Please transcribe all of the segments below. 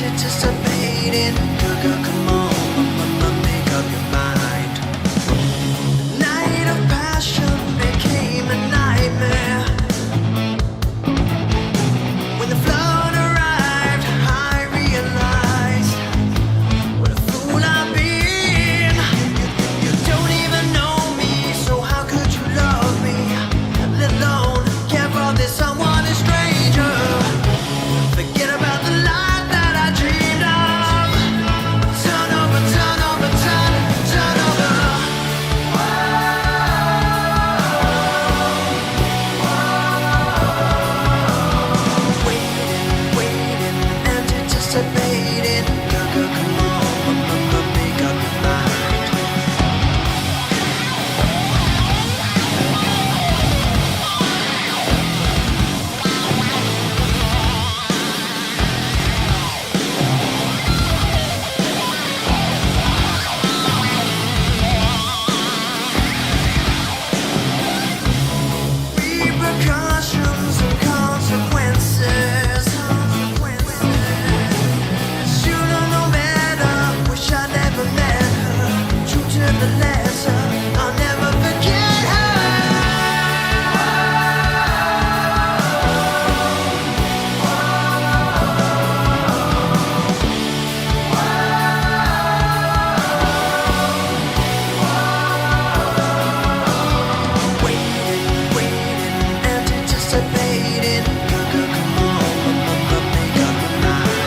anticipating. Girl, come on, make up your mind. The night of passion became a nightmare. When the flood arrived, I realized what a fool I've been. You don't even know me, so how could you love me? Let alone care for this someone a stranger. Forget about the life that I dreamed of. Turn over, turn over, turn over. Waiting, anticipating. Girl, come on, make up your mind. Repercussions and consequences. Should've known better. Wish I never met her. True to the letter, I'll never forget her. Waiting, anticipating. Girl, come on, make up your mind.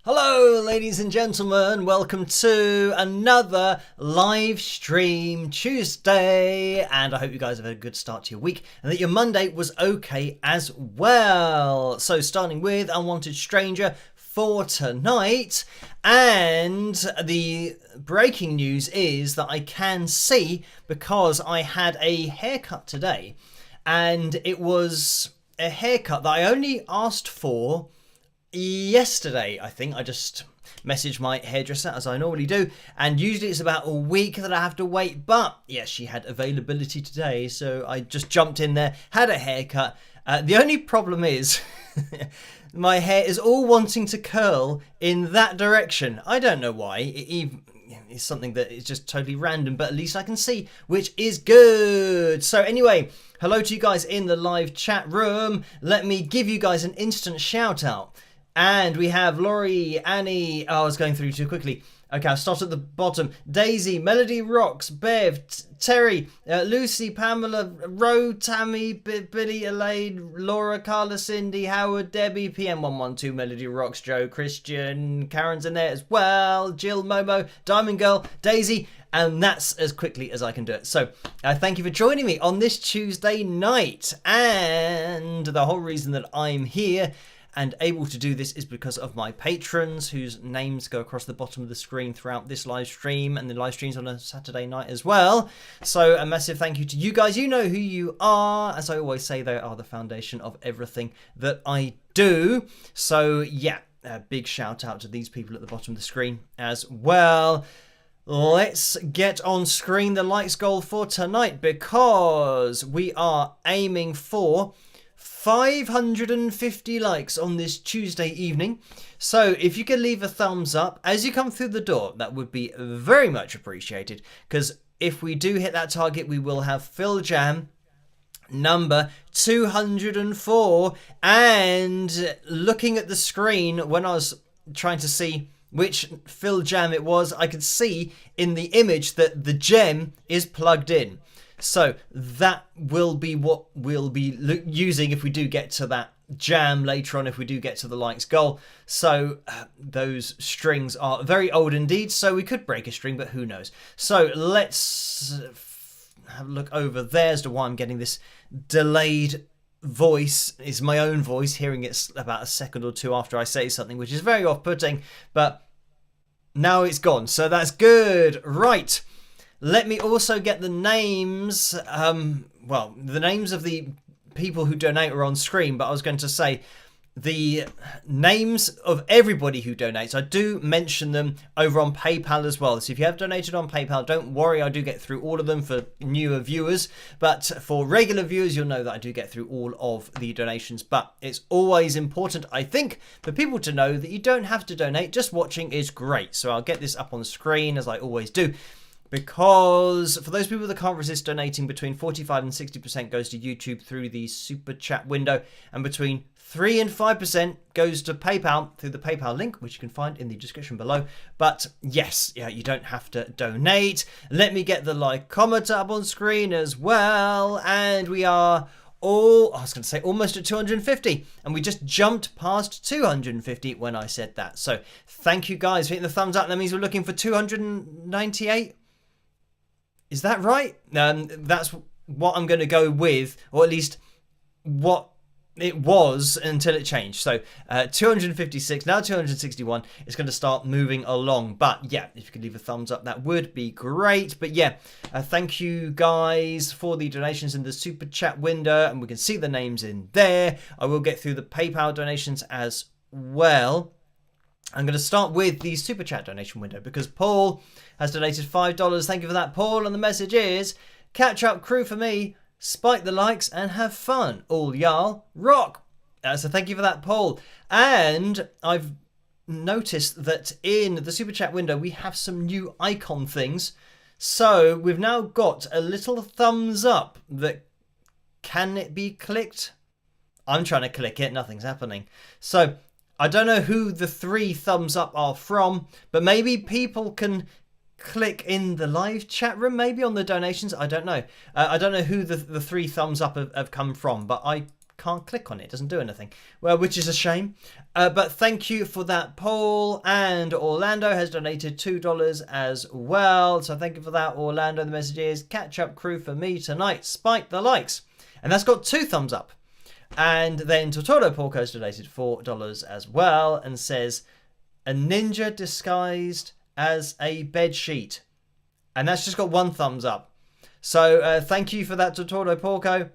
Hello, ladies and gentlemen. Welcome to another live stream Tuesday. And I hope you guys have had a good start to your week and that your Monday was okay as well. So starting with Unwanted Stranger for tonight. And the breaking news is that I can see, because I had a haircut today, and it was a haircut that I only asked for yesterday. I think I just messaged my hairdresser as I normally do, and usually it's about a week that I have to wait, but yes, she had availability today, so I just jumped in there, had a haircut. The only problem is my hair is all wanting to curl in that direction. I don't know why. It's something that is just totally random, but at least I can see, which is good. So anyway, hello to you guys in the live chat room. Let me give you guys an instant shout out. And we have Laurie, Annie. Oh, I was going through too quickly. Okay, I'll start at the bottom. Daisy, Melody Rocks, Bev, Terry, Lucy, Pamela, Ro, Tammy, Billy, Elaine, Laura, Carla, Cindy, Howard, Debbie, PM112, Melody Rocks, Joe, Christian, Karen's in there as well, Jill, Momo, Diamond Girl, Daisy, and that's as quickly as I can do it. So thank you for joining me on this Tuesday night. And the whole reason that I'm here and able to do this is because of my patrons, whose names go across the bottom of the screen throughout this live stream, and the live streams on a Saturday night as well. So a massive thank you to you guys. You know who you are. As I always say, they are the foundation of everything that I do. So yeah, a big shout out to these people at the bottom of the screen as well. Let's get on screen the likes goal for tonight, because we are aiming for 550 likes on this Tuesday evening. So if you could leave a thumbs up as you come through the door, that would be very much appreciated, because if we do hit that target, we will have FilJam number 204. And looking at the screen, when I was trying to see which FilJam it was, I could see in the image that the gem is plugged in. So that will be what we'll be using if we do get to that jam later on, if we do get to the likes goal. So those strings are very old indeed, so we could break a string, but who knows. So let's have a look over there as to why I'm getting this delayed voice is my own voice, hearing it about a second or two after I say something, which is very off-putting, but now it's gone, so that's good. Right, let me also get the names, well, the names of the people who donate are on screen, but I was going to say the names of everybody who donates. I do mention them over on PayPal as well. So if you have donated on PayPal, don't worry, I do get through all of them for newer viewers. But for regular viewers, you'll know that I do get through all of the donations. But it's always important, I think, for people to know that you don't have to donate. Just watching is great. So I'll get this up on screen as I always do. Because for those people that can't resist donating, between 45 and 60% goes to YouTube through the super chat window, and between 3 and 5% goes to PayPal through the PayPal link, which you can find in the description below. But yes, yeah, you don't have to donate. Let me get the like comment up on screen as well, and we are almost at 250, and we just jumped past 250 when I said that. So thank you guys for hitting the thumbs up. That means we're looking for 298. Is that right? That's what I'm going to go with, or at least what it was until it changed. So 256, now 261. It's going to start moving along. But yeah, if you could leave a thumbs up, that would be great. But yeah, thank you guys for the donations in the super chat window, and we can see the names in there. I will get through the PayPal donations as well. I'm going to start with the super chat donation window because Paul has donated $5. Thank you for that, Paul. And the message is, catch up crew for me, spike the likes and have fun. All y'all rock. So thank you for that, Paul. And I've noticed that in the super chat window, we have some new icon things. So we've now got a little thumbs up that, can it be clicked? I'm trying to click it. Nothing's happening. So I don't know who the 3 thumbs up are from, but maybe people can click in the live chat room, maybe on the donations. I don't know. I don't know who the 3 thumbs up have come from, but I can't click on it. It doesn't do anything. Well, which is a shame. But thank you for that, Paul. And Orlando has donated $2 as well. So thank you for that, Orlando. The message is, catch up crew for me tonight. Spike the likes. And that's got 2 thumbs up. And then Totoro Porco's donated $4 as well and says, a ninja disguised as a bed sheet. And that's just got 1 thumbs up. So thank you for that, Totoro Porco.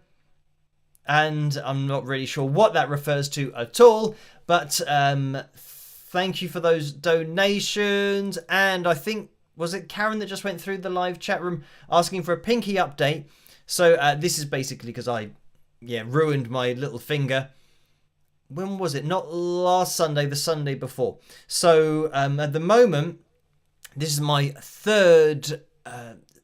And I'm not really sure what that refers to at all. But thank you for those donations. And I think, was it Karen that just went through the live chat room asking for a pinky update? So this is basically because I ruined my little finger. When was it? Not last Sunday, the Sunday before. So at the moment, this is my 3rd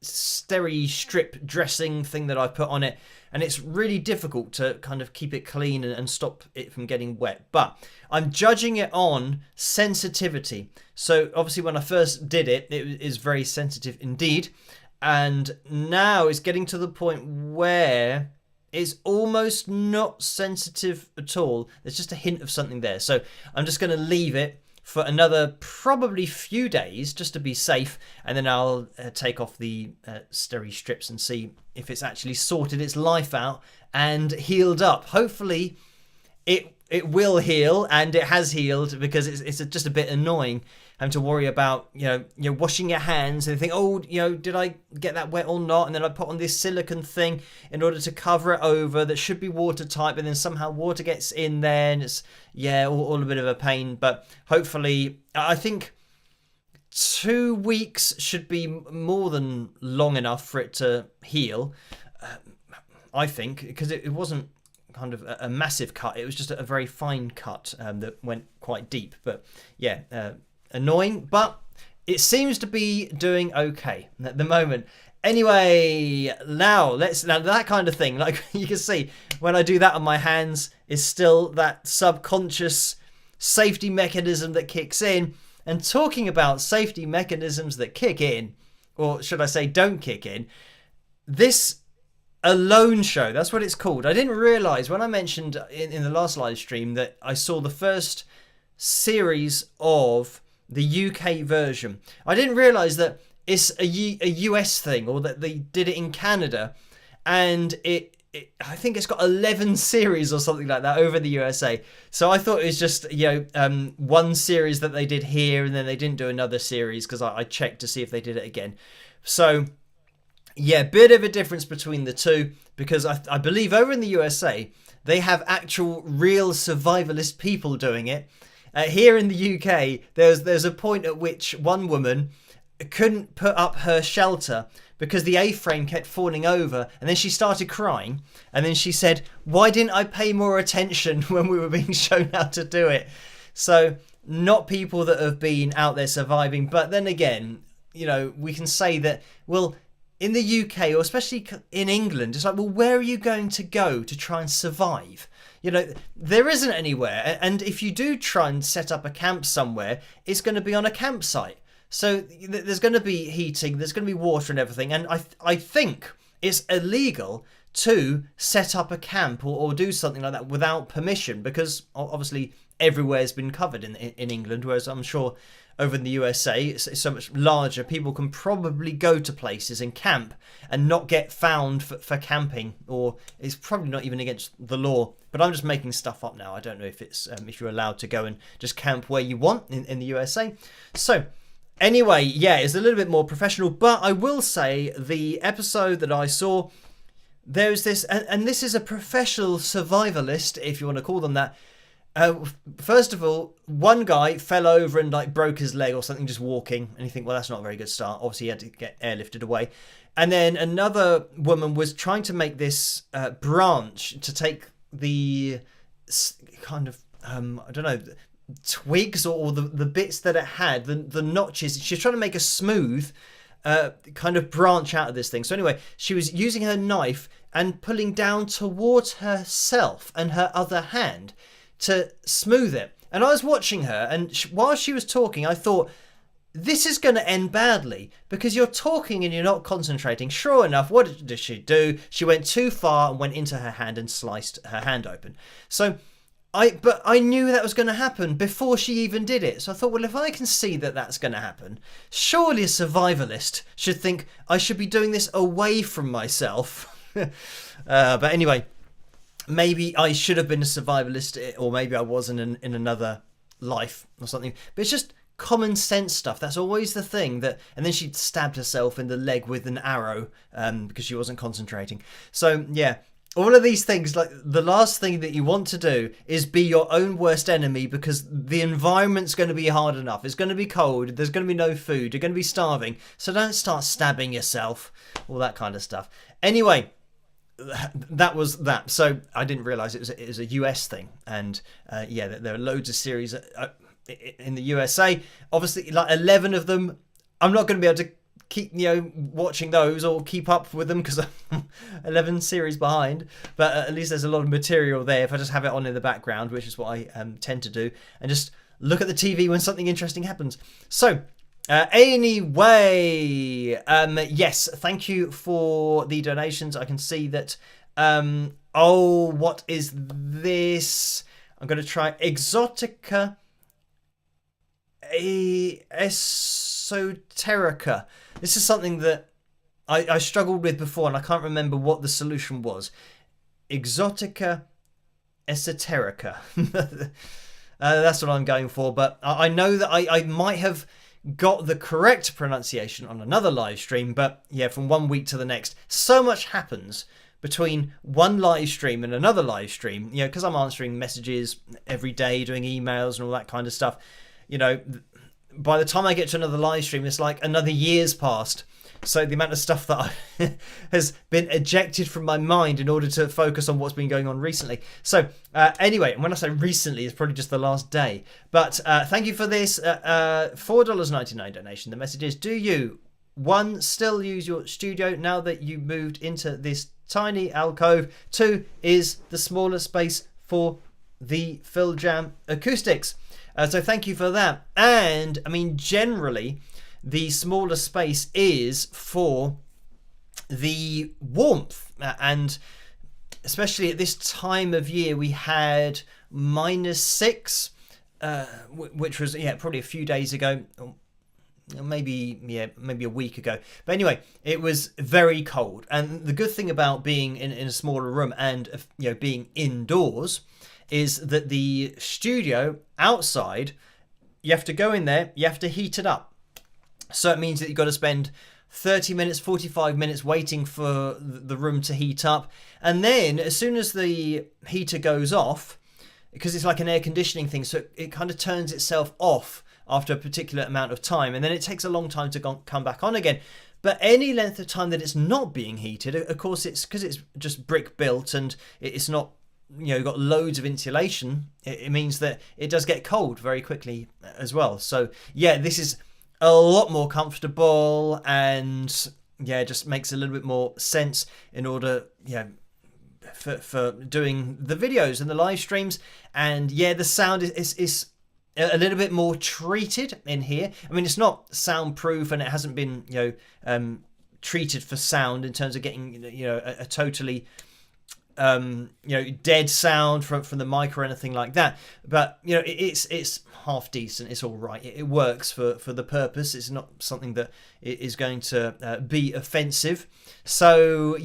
steri strip dressing thing that I've put on it. And it's really difficult to kind of keep it clean and stop it from getting wet. But I'm judging it on sensitivity. So obviously when I first did it, it is very sensitive indeed. And now it's getting to the point where it's almost not sensitive at all. There's just a hint of something there. So I'm just going to leave it for another probably few days just to be safe. And then I'll take off the steri strips and see if it's actually sorted its life out and healed up. Hopefully it will heal, and it has healed, because it's just a bit annoying having to worry about, washing your hands and think, oh, did I get that wet or not? And then I put on this silicone thing in order to cover it over that should be watertight, but then somehow water gets in there, and it's, all a bit of a pain. But hopefully, I think 2 weeks should be more than long enough for it to heal, I think, because it wasn't kind of a massive cut. It was just a very fine cut that went quite deep. But annoying, but it seems to be doing okay at the moment. Anyway, now that kind of thing, like you can see when I do that on my hands, is still that subconscious safety mechanism that kicks in. And talking about safety mechanisms that kick in, or should I say don't kick in, this Alone show, that's what it's called. I didn't realise when I mentioned in the last live stream that I saw the first series of the UK version. I didn't realise that it's a US thing, or that they did it in Canada, and it I think it's got 11 series or something like that over the USA. So I thought it was just, one series that they did here, and then they didn't do another series because I checked to see if they did it again. So, yeah, bit of a difference between the two, because I believe over in the USA, they have actual real survivalist people doing it. Here in the UK, there's a point at which one woman couldn't put up her shelter because the A-frame kept falling over, and then she started crying, and then she said, "Why didn't I pay more attention when we were being shown how to do it?" So not people that have been out there surviving, but then again, we can say that, well, in the UK, or especially in England, it's like, well, where are you going to go to try and survive? There isn't anywhere, and if you do try and set up a camp somewhere, it's going to be on a campsite. So there's going to be heating, there's going to be water and everything. And I think it's illegal to set up a camp or do something like that without permission, because obviously everywhere's been covered in England, whereas I'm sure over in the USA it's so much larger. People can probably go to places and camp and not get found for camping, or it's probably not even against the law. But I'm just making stuff up now. I don't know if it's if you're allowed to go and just camp where you want in the USA. So anyway, yeah, it's a little bit more professional, but I will say the episode that I saw, there's this, and this is a professional survivalist, if you want to call them that. First of all, one guy fell over and broke his leg or something just walking, and you think, well, that's not a very good start. Obviously, he had to get airlifted away. And then another woman was trying to make this branch to take the kind of, I don't know, twigs or the bits that it had, the notches. She's trying to make a smooth kind of branch out of this thing. So anyway, she was using her knife and pulling down towards herself and her other hand to smooth it. And I was watching her, and while she was talking, I thought, this is going to end badly because you're talking and you're not concentrating. Sure enough, what did she do? She went too far and went into her hand and sliced her hand open. So but I knew that was going to happen before she even did it. So I thought, well, if I can see that that's going to happen, surely a survivalist should think I should be doing this away from myself. But anyway, maybe I should have been a survivalist, or maybe I was in another life or something. But it's just common sense stuff. That's always the thing. And then she stabbed herself in the leg with an arrow because she wasn't concentrating. So yeah. All of these things, like the last thing that you want to do is be your own worst enemy, because the environment's going to be hard enough. It's going to be cold. There's going to be no food. You're going to be starving. So don't start stabbing yourself. All that kind of stuff. Anyway, that was that. So I didn't realise it was a US thing. And yeah, there are loads of series in the USA. Obviously, like 11 of them. I'm not going to be able to keep watching those or keep up with them because I'm 11 series behind, but at least there's a lot of material there if I just have it on in the background, which is what I tend to do, and just look at the TV when something interesting happens. So anyway, yes, thank you for the donations. I can see that what is this? I'm going to try Exotica Esoterica. This is something that I struggled with before, and I can't remember what the solution was. Exotica Esoterica. That's what I'm going for, but I know that I might have got the correct pronunciation on another live stream, but yeah, from one week to the next, so much happens between one live stream and another live stream, because I'm answering messages every day, doing emails and all that kind of stuff. By the time I get to another live stream, it's like another year's passed. So the amount of stuff that has been ejected from my mind in order to focus on what's been going on recently. So anyway, and when I say recently, it's probably just the last day. But thank you for this $4.99 donation. The message is, do you, 1, still use your studio now that you moved into this tiny alcove? 2, is the smaller space for the FilJam acoustics? So thank you for that. And I mean, generally, the smaller space is for the warmth. And especially at this time of year, we had -6, which was, probably a few days ago. maybe a week ago. But anyway, it was very cold. And the good thing about being in a smaller room and being indoors is that the studio outside, you have to go in there, you have to heat it up. So it means that you've got to spend 30 minutes, 45 minutes waiting for the room to heat up. And then as soon as the heater goes off, because it's like an air conditioning thing, so it kind of turns itself off after a particular amount of time, and then it takes a long time to come back on again. But any length of time that it's not being heated, of course, it's because it's just brick built and it's not, got loads of insulation, it means that it does get cold very quickly as well. So yeah, this is a lot more comfortable, and it just makes a little bit more sense in order, for doing the videos and the live streams. And the sound is a little bit more treated in here. I mean, it's not soundproof, and it hasn't been treated for sound in terms of getting a totally dead sound from the mic or anything like that. But it's half decent. It's all right. It works for the purpose. It's not something that is going to be offensive. So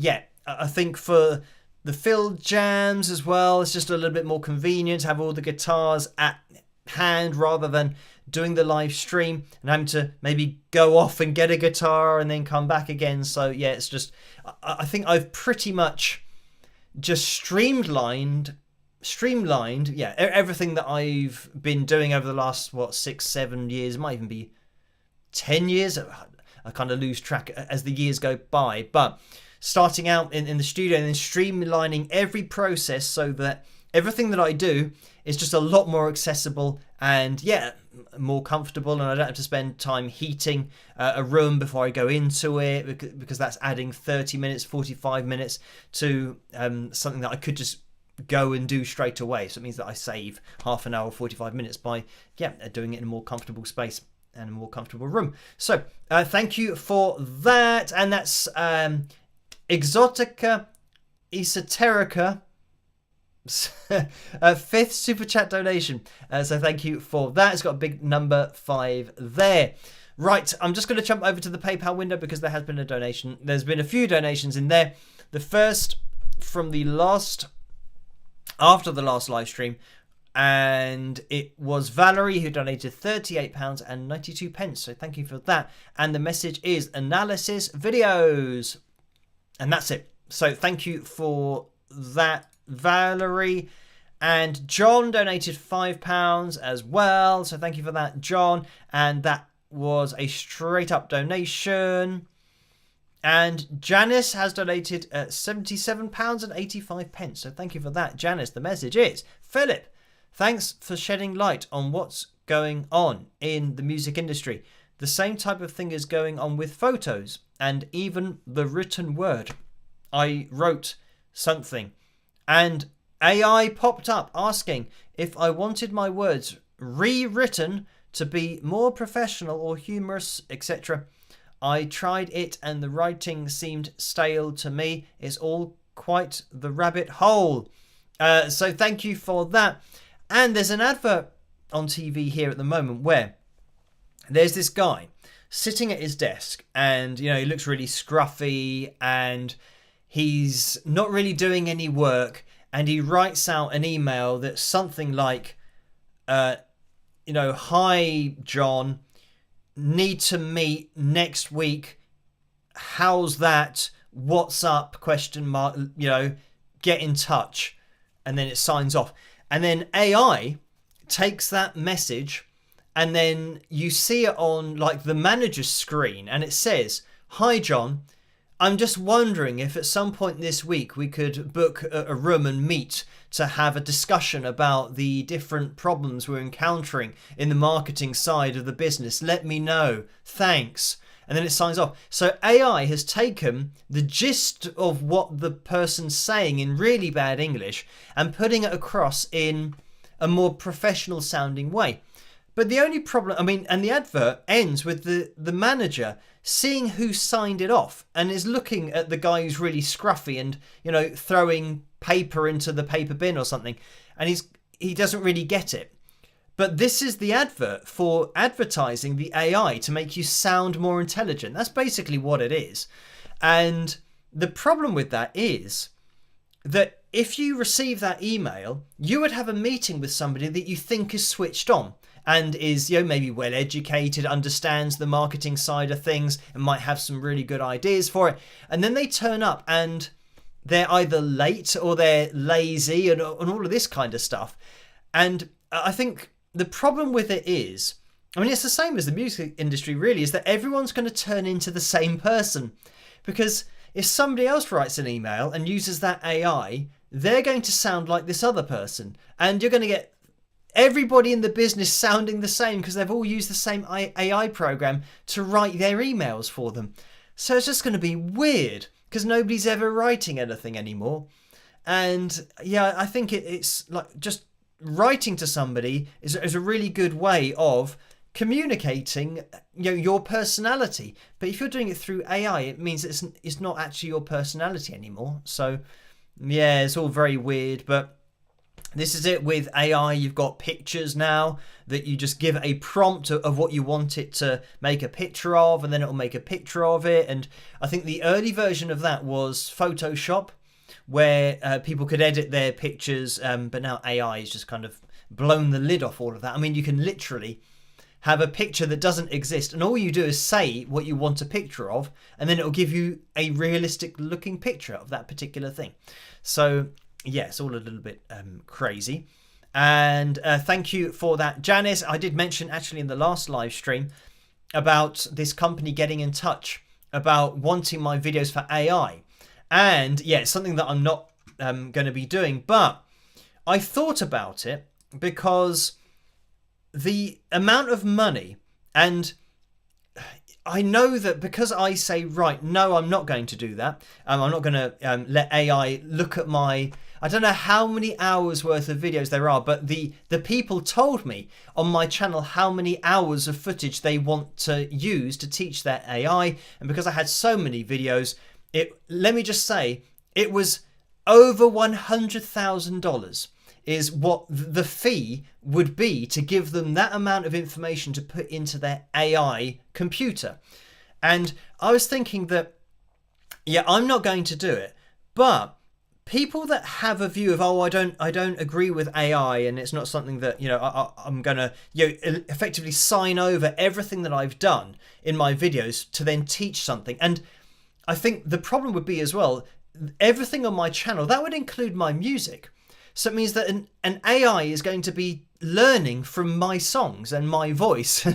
I think for the FilJams as well, it's just a little bit more convenient to have all the guitars at hand rather than doing the live stream and having to maybe go off and get a guitar and then come back again. So it's just, I think I've pretty much just streamlined everything that I've been doing over the last 6-7 years. It might even be 10 years. I kind of lose track as the years go by, but starting out in the studio and then streamlining every process so that everything that I do is just a lot more accessible and more comfortable, and I don't have to spend time heating a room before I go into it, because that's adding 30 minutes, 45 minutes to something that I could just go and do straight away. So it means that I save half an hour, 45 minutes by doing it in a more comfortable space and a more comfortable room. So thank you for that. And that's Exotica Esoterica, fifth super chat donation. So thank you for that. It's got a big number 5 there. Right, I'm just going to jump over to the PayPal window because there has been a donation. There's been a few donations in there. The first from after the last live stream, and it was Valerie who donated £38.92. So thank you for that. And the message is analysis videos. And that's it. So thank you for that, Valerie. And John donated £5 as well. So thank you for that, John. And that was a straight up donation. And Janice has donated £77.85. So thank you for that, Janice. The message is, Philip, thanks for shedding light on what's going on in the music industry. The same type of thing is going on with photos and even the written word. I wrote something and AI popped up asking if I wanted my words rewritten to be more professional or humorous, etc. I tried it and the writing seemed stale to me. It's all quite the rabbit hole. So thank you for that. And there's an advert on TV here at the moment where there's this guy sitting at his desk and, he looks really scruffy and he's not really doing any work, and he writes out an email that's something like, hi, John, need to meet next week. How's that? What's up? ? Get in touch. And then it signs off. And then AI takes that message and then you see it on like the manager's screen and it says, hi, John, I'm just wondering if at some point this week we could book a room and meet to have a discussion about the different problems we're encountering in the marketing side of the business. Let me know. Thanks. And then it signs off. So AI has taken the gist of what the person's saying in really bad English and putting it across in a more professional sounding way. But the only problem, and the advert ends with the manager seeing who signed it off and is looking at the guy who's really scruffy and, throwing paper into the paper bin or something. And he doesn't really get it. But this is the advert for advertising the AI to make you sound more intelligent. That's basically what it is. And the problem with that is that if you receive that email, you would have a meeting with somebody that you think is switched on and is, maybe well educated, understands the marketing side of things, and might have some really good ideas for it. And then they turn up and they're either late or they're lazy and all of this kind of stuff. And I think the problem with it is, it's the same as the music industry really, is that everyone's going to turn into the same person. Because if somebody else writes an email and uses that AI, they're going to sound like this other person. And you're going to get everybody in the business sounding the same because they've all used the same AI program to write their emails for them. So it's just going to be weird because nobody's ever writing anything anymore. And yeah, I think it's like just writing to somebody is a really good way of communicating your personality. But if you're doing it through AI, it means it's not actually your personality anymore. So yeah, it's all very weird. But this is it with AI. You've got pictures now that you just give a prompt of what you want it to make a picture of, and then it'll make a picture of it. And I think the early version of that was Photoshop, where people could edit their pictures, but now AI has just kind of blown the lid off all of that. You can literally have a picture that doesn't exist, and all you do is say what you want a picture of, and then it'll give you a realistic looking picture of that particular thing. So yeah, it's all a little bit crazy. And thank you for that, Janice. I did mention actually in the last live stream about this company getting in touch about wanting my videos for AI. And yeah, it's something that I'm not going to be doing. But I thought about it because the amount of money, and I know that because I say, right, no, I'm not going to do that. I'm not going to let AI look at my, I don't know how many hours worth of videos there are, but the people told me on my channel how many hours of footage they want to use to teach their AI. And because I had so many videos, let me just say, it was over $100,000 is what the fee would be to give them that amount of information to put into their AI computer. And I was thinking that, yeah, I'm not going to do it, but people that have a view of, I don't agree with AI, and it's not something that, I'm going to, effectively sign over everything that I've done in my videos to then teach something. And I think the problem would be as well, everything on my channel, that would include my music. So it means that an AI is going to be learning from my songs and my voice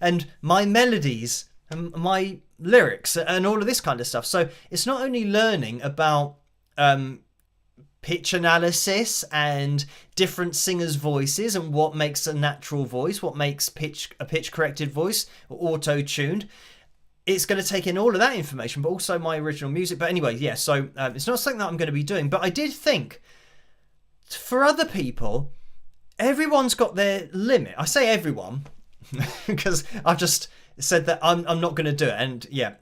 and my melodies and my lyrics and all of this kind of stuff. So it's not only learning about pitch analysis and different singers' voices and what makes a natural voice, what makes a pitch corrected voice or auto-tuned. It's going to take in all of that information, but also my original music. But anyway, yeah, so it's not something that I'm going to be doing. But I did think, for other people, everyone's got their limit. I say everyone because I've just said that I'm not going to do it. And yeah,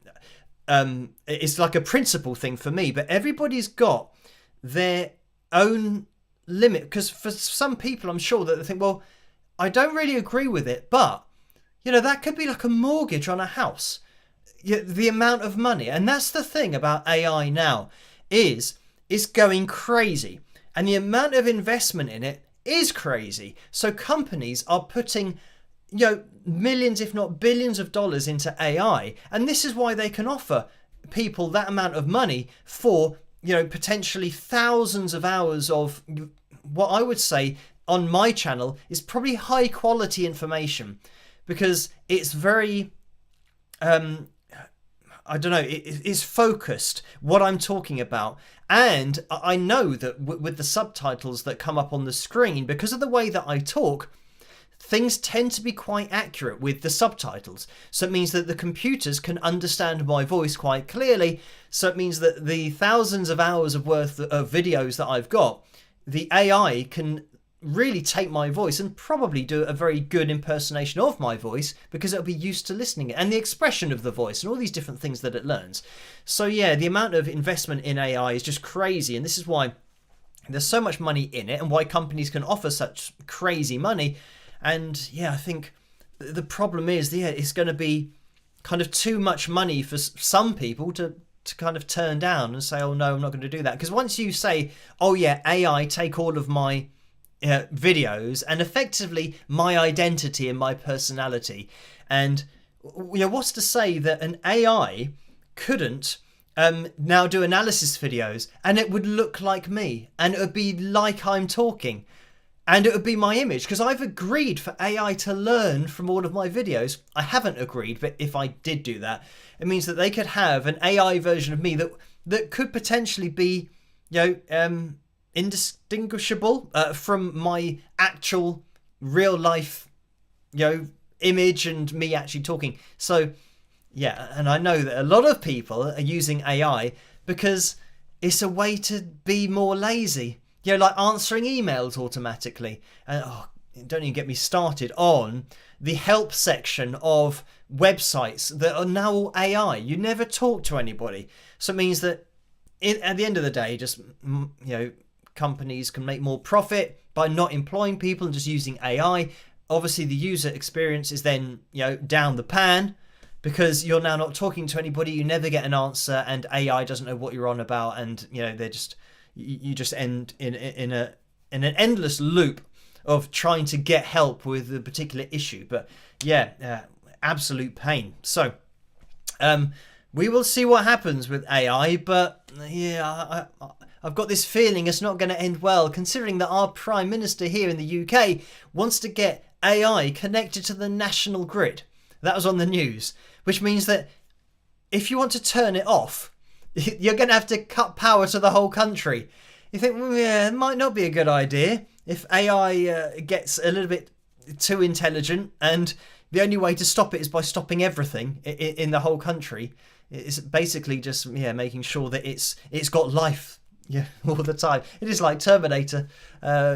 it's like a principle thing for me. But everybody's got their own limit. Because for some people, I'm sure that they think, well, I don't really agree with it. But, that could be like a mortgage on a house. The amount of money. And that's the thing about AI now is it's going crazy. And the amount of investment in it is crazy. So companies are putting, millions, if not billions of dollars into AI. And this is why they can offer people that amount of money for, potentially thousands of hours of what I would say on my channel is probably high quality information, because it's very, I don't know, it's focused, what I'm talking about. And I know that with the subtitles that come up on the screen, because of the way that I talk, things tend to be quite accurate with the subtitles. So it means that the computers can understand my voice quite clearly. So it means that the thousands of hours of worth of videos that I've got, the AI can really take my voice and probably do a very good impersonation of my voice, because it'll be used to listening, and the expression of the voice and all these different things that it learns. So yeah, the amount of investment in AI is just crazy, and this is why there's so much money in it and why companies can offer such crazy money. And yeah, I think the problem is, yeah, it's going to be kind of too much money for some people to kind of turn down and say, oh no, I'm not going to do that. Because once you say, oh yeah, AI, take all of my videos and effectively my identity and my personality, and what's to say that an AI couldn't now do analysis videos and it would look like me and it would be like I'm talking and it would be my image? Because I've agreed for AI to learn from all of my videos. I haven't agreed, but if I did do that, it means that they could have an AI version of me that could potentially be, indistinguishable from my actual real life, image and me actually talking. So yeah, and I know that a lot of people are using AI because it's a way to be more lazy. Like answering emails automatically. And don't even get me started on the help section of websites that are now all AI. You never talk to anybody. So it means that at the end of the day, just, companies can make more profit by not employing people and just using AI. Obviously, the user experience is then, down the pan because you're now not talking to anybody. You never get an answer and AI doesn't know what you're on about. And, they're just... You just end in an endless loop of trying to get help with a particular issue. But yeah, absolute pain. So we will see what happens with AI. But yeah, I've got this feeling it's not going to end well, considering that our Prime Minister here in the UK wants to get AI connected to the national grid. That was on the news, which means that if you want to turn it off, you're going to have to cut power to the whole country. You think, well, yeah, it might not be a good idea if AI gets a little bit too intelligent, and the only way to stop it is by stopping everything in the whole country. It's basically just making sure that it's got life all the time. It is like Terminator.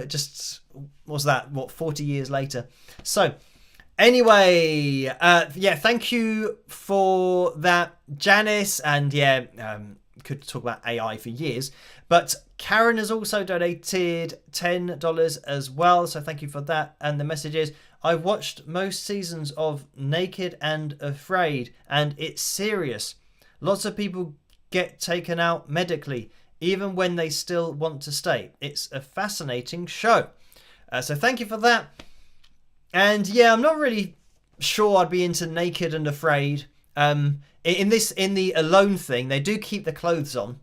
Just what's that? 40 years later. So anyway, thank you for that, Janice. And could talk about AI for years. But Karen has also donated $10 as well. So thank you for that. And the message is, I've watched most seasons of Naked and Afraid, and it's serious. Lots of people get taken out medically, even when they still want to stay. It's a fascinating show. So thank you for that. And yeah, I'm not really sure I'd be into Naked and Afraid. In the Alone thing, they do keep the clothes on.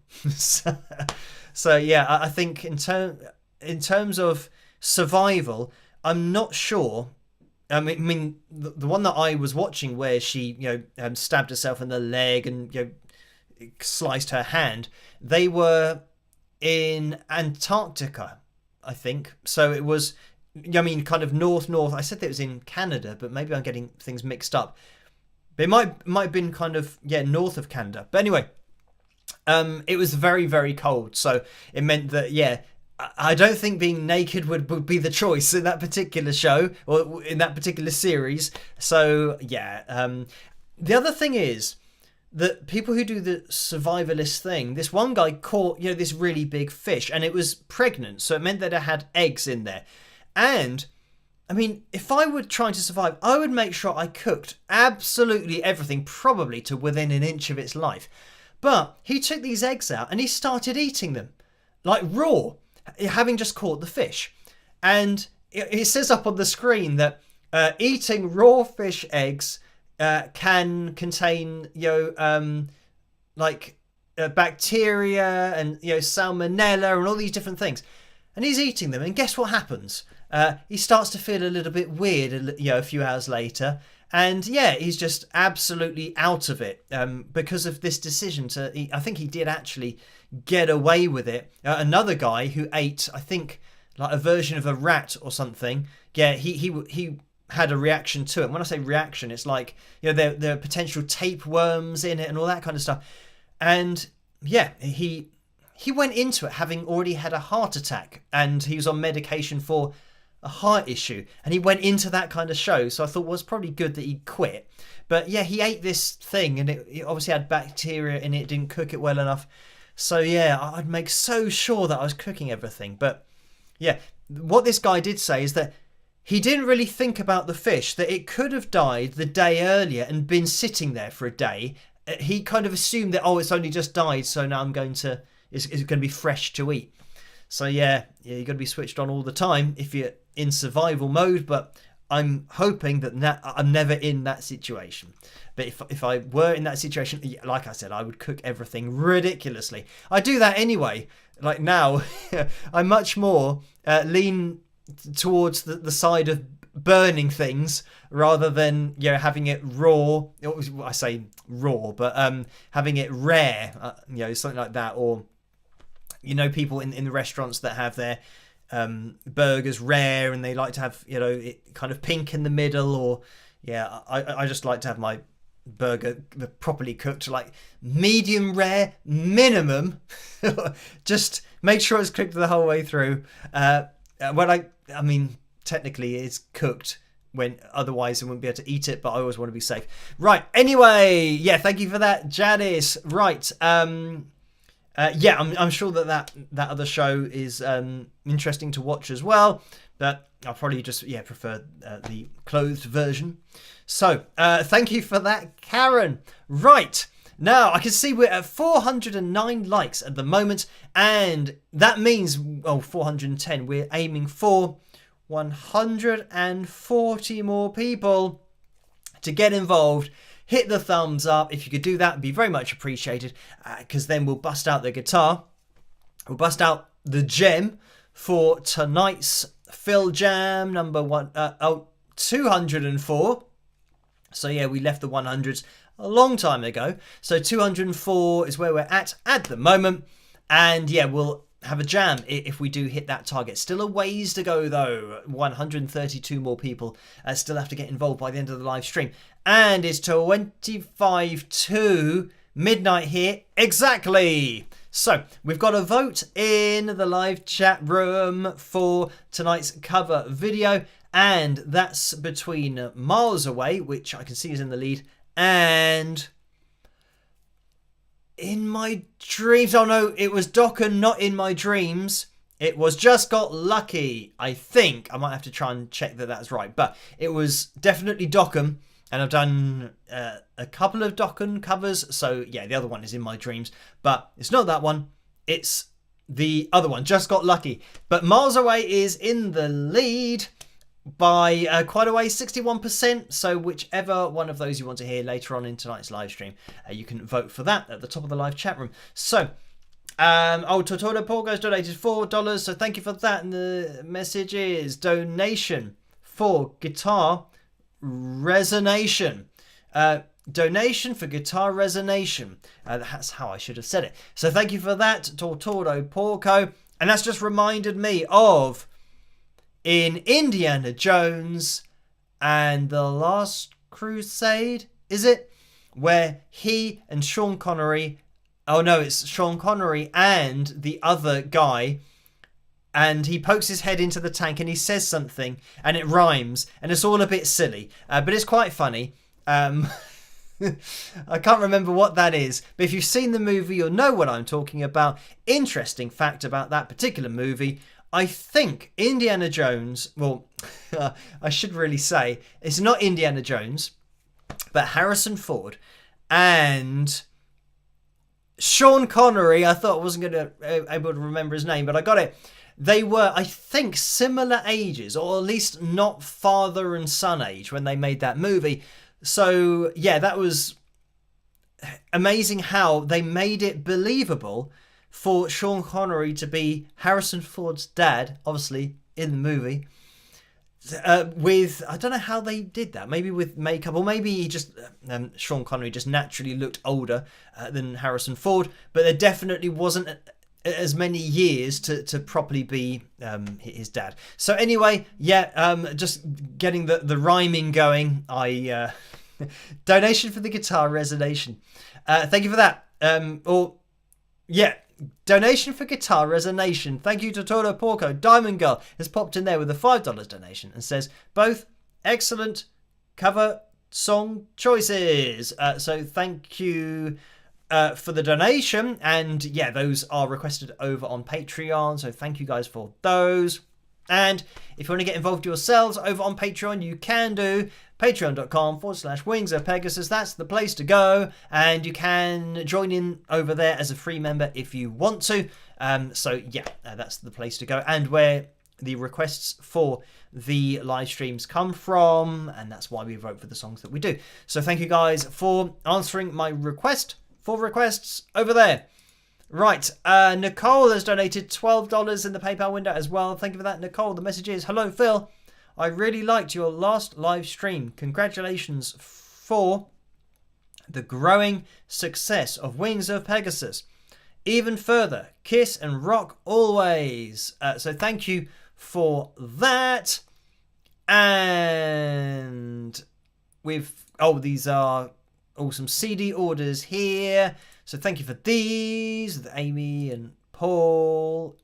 So yeah, I think in terms of survival, I'm not sure. I mean, the one that I was watching where she, stabbed herself in the leg and sliced her hand, they were in Antarctica, I think. So it was, kind of north. I said that it was in Canada, but maybe I'm getting things mixed up. But it might have been kind of north of Canada. But anyway, it was very, very cold, so it meant that I don't think being naked would be the choice in that particular show or in that particular series. So the other thing is that people who do the survivalist thing, this one guy caught this really big fish and it was pregnant, so it meant that it had eggs in there. And I mean, if I were trying to survive, I would make sure I cooked absolutely everything, probably to within an inch of its life. But he took these eggs out and he started eating them like raw, having just caught the fish. And it says up on the screen that eating raw fish eggs can contain bacteria and salmonella and all these different things. And he's eating them, and guess what happens? He starts to feel a little bit weird a few hours later, and he's just absolutely out of it because of this decision to eat. I think he did actually get away with it. Another guy who ate, I think, like a version of a rat or something, he had a reaction to it. When I say reaction, it's like there are potential tapeworms in it and all that kind of stuff. And he went into it having already had a heart attack, and he was on medication for a heart issue, and he went into that kind of show. So I thought, well, it's probably good that he quit. But he ate this thing, and it obviously had bacteria in it, didn't cook it well enough. So I'd make so sure that I was cooking everything. But what this guy did say is that he didn't really think about the fish, that it could have died the day earlier and been sitting there for a day. He kind of assumed that, oh, it's only just died, so now it's going to be fresh to eat. So yeah, you got to be switched on all the time if you're in survival mode, but I'm hoping that I'm never in that situation. But if I were in that situation, like I said, I would cook everything ridiculously. I do that anyway. Like now, I much more lean towards the side of burning things rather than having it raw. I say raw, but having it rare, something like that. Or people in the restaurants that have their burgers rare and they like to have it kind of pink in the middle. Or I just like to have my burger properly cooked, like medium rare minimum. Just make sure it's cooked the whole way through. I mean, technically it's cooked, when otherwise I wouldn't be able to eat it, but I always want to be safe. Right, anyway, thank you for that, Janice. Right, I'm sure that other show is interesting to watch as well, but I'll probably just prefer the clothed version. So thank you for that, Karen. Right, now I can see we're at 409 likes at the moment, and that means 410. We're aiming for 140 more people to get involved. Hit the thumbs up. If you could do that, it'd be very much appreciated, because then we'll bust out the guitar. We'll bust out the gem for tonight's FilJam number 204. So we left the 100s a long time ago. So 204 is where we're at the moment. And we'll have a jam if we do hit that target. Still a ways to go though. 132 more people still have to get involved by the end of the live stream. And it's 25 to midnight here exactly. So we've got a vote in the live chat room for tonight's cover video. And that's between Miles Away, which I can see is in the lead, and In My Dreams. Oh no, it was Dokken, not In My Dreams. It was Just Got Lucky, I think. I might have to try and check that that's right. But it was definitely Dokken. And I've done a couple of Dokken covers. So the other one is In My Dreams. But it's not that one. It's the other one, Just Got Lucky. But Miles Away is in the lead by quite a way, 61%. So whichever one of those you want to hear later on in tonight's live stream, you can vote for that at the top of the live chat room. So Totoro Porgo's donated $4, so thank you for that. And the message is donation for guitar resonation. Donation for guitar resonation. That's how I should have said it. So thank you for that, Totoro Porco. And that's just reminded me of in Indiana Jones and the Last Crusade, is it? Where he and Sean Connery, it's Sean Connery and the other guy, and he pokes his head into the tank and he says something and it rhymes and it's all a bit silly, but it's quite funny. I can't remember what that is, but if you've seen the movie, you'll know what I'm talking about. Interesting fact about that particular movie, I think Indiana Jones, I should really say, it's not Indiana Jones, but Harrison Ford and Sean Connery. I thought I wasn't going to able to remember his name, but I got it. They were, I think, similar ages, or at least not father and son age when they made that movie. So, that was amazing how they made it believable for Sean Connery to be Harrison Ford's dad, obviously, in the movie. With, I don't know how they did that. Maybe with makeup, or maybe he just, Sean Connery just naturally looked older than Harrison Ford. But there definitely wasn't as many years to properly be his dad. So anyway, just getting the rhyming going. Donation for the guitar resonation. Thank you for that. Donation for guitar resonation. Thank you to Toro Porco. Diamond Girl has popped in there with a $5 donation and says, both excellent cover song choices. So thank you for the donation. And those are requested over on Patreon. So thank you guys for those. And if you want to get involved yourselves over on Patreon, you can do patreon.com/Wings of Pegasus. That's the place to go. And you can join in over there as a free member if you want to. So yeah, that's the place to go. And where the requests for the live streams come from. And that's why we vote for the songs that we do. So thank you guys for answering my request for requests over there. Right, Nicole has donated $12 in the PayPal window as well. Thank you for that, Nicole. The message is, hello, Phil. I really liked your last live stream. Congratulations for the growing success of Wings of Pegasus. Even further, kiss and rock always. So thank you for that. And these are some CD orders here. So thank you for these, Amy and Paul,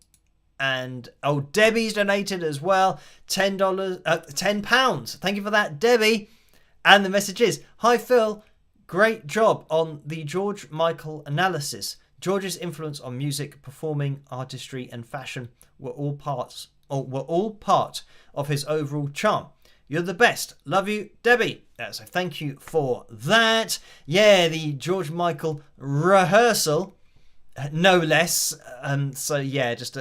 and Debbie's donated as well, £10. Thank you for that, Debbie. And the message is, hi Phil, great job on the George Michael analysis. George's influence on music, performing, artistry, and fashion were all part of his overall charm. You're the best. Love you, Debbie. So thank you for that. Yeah, the George Michael rehearsal, no less. So yeah, just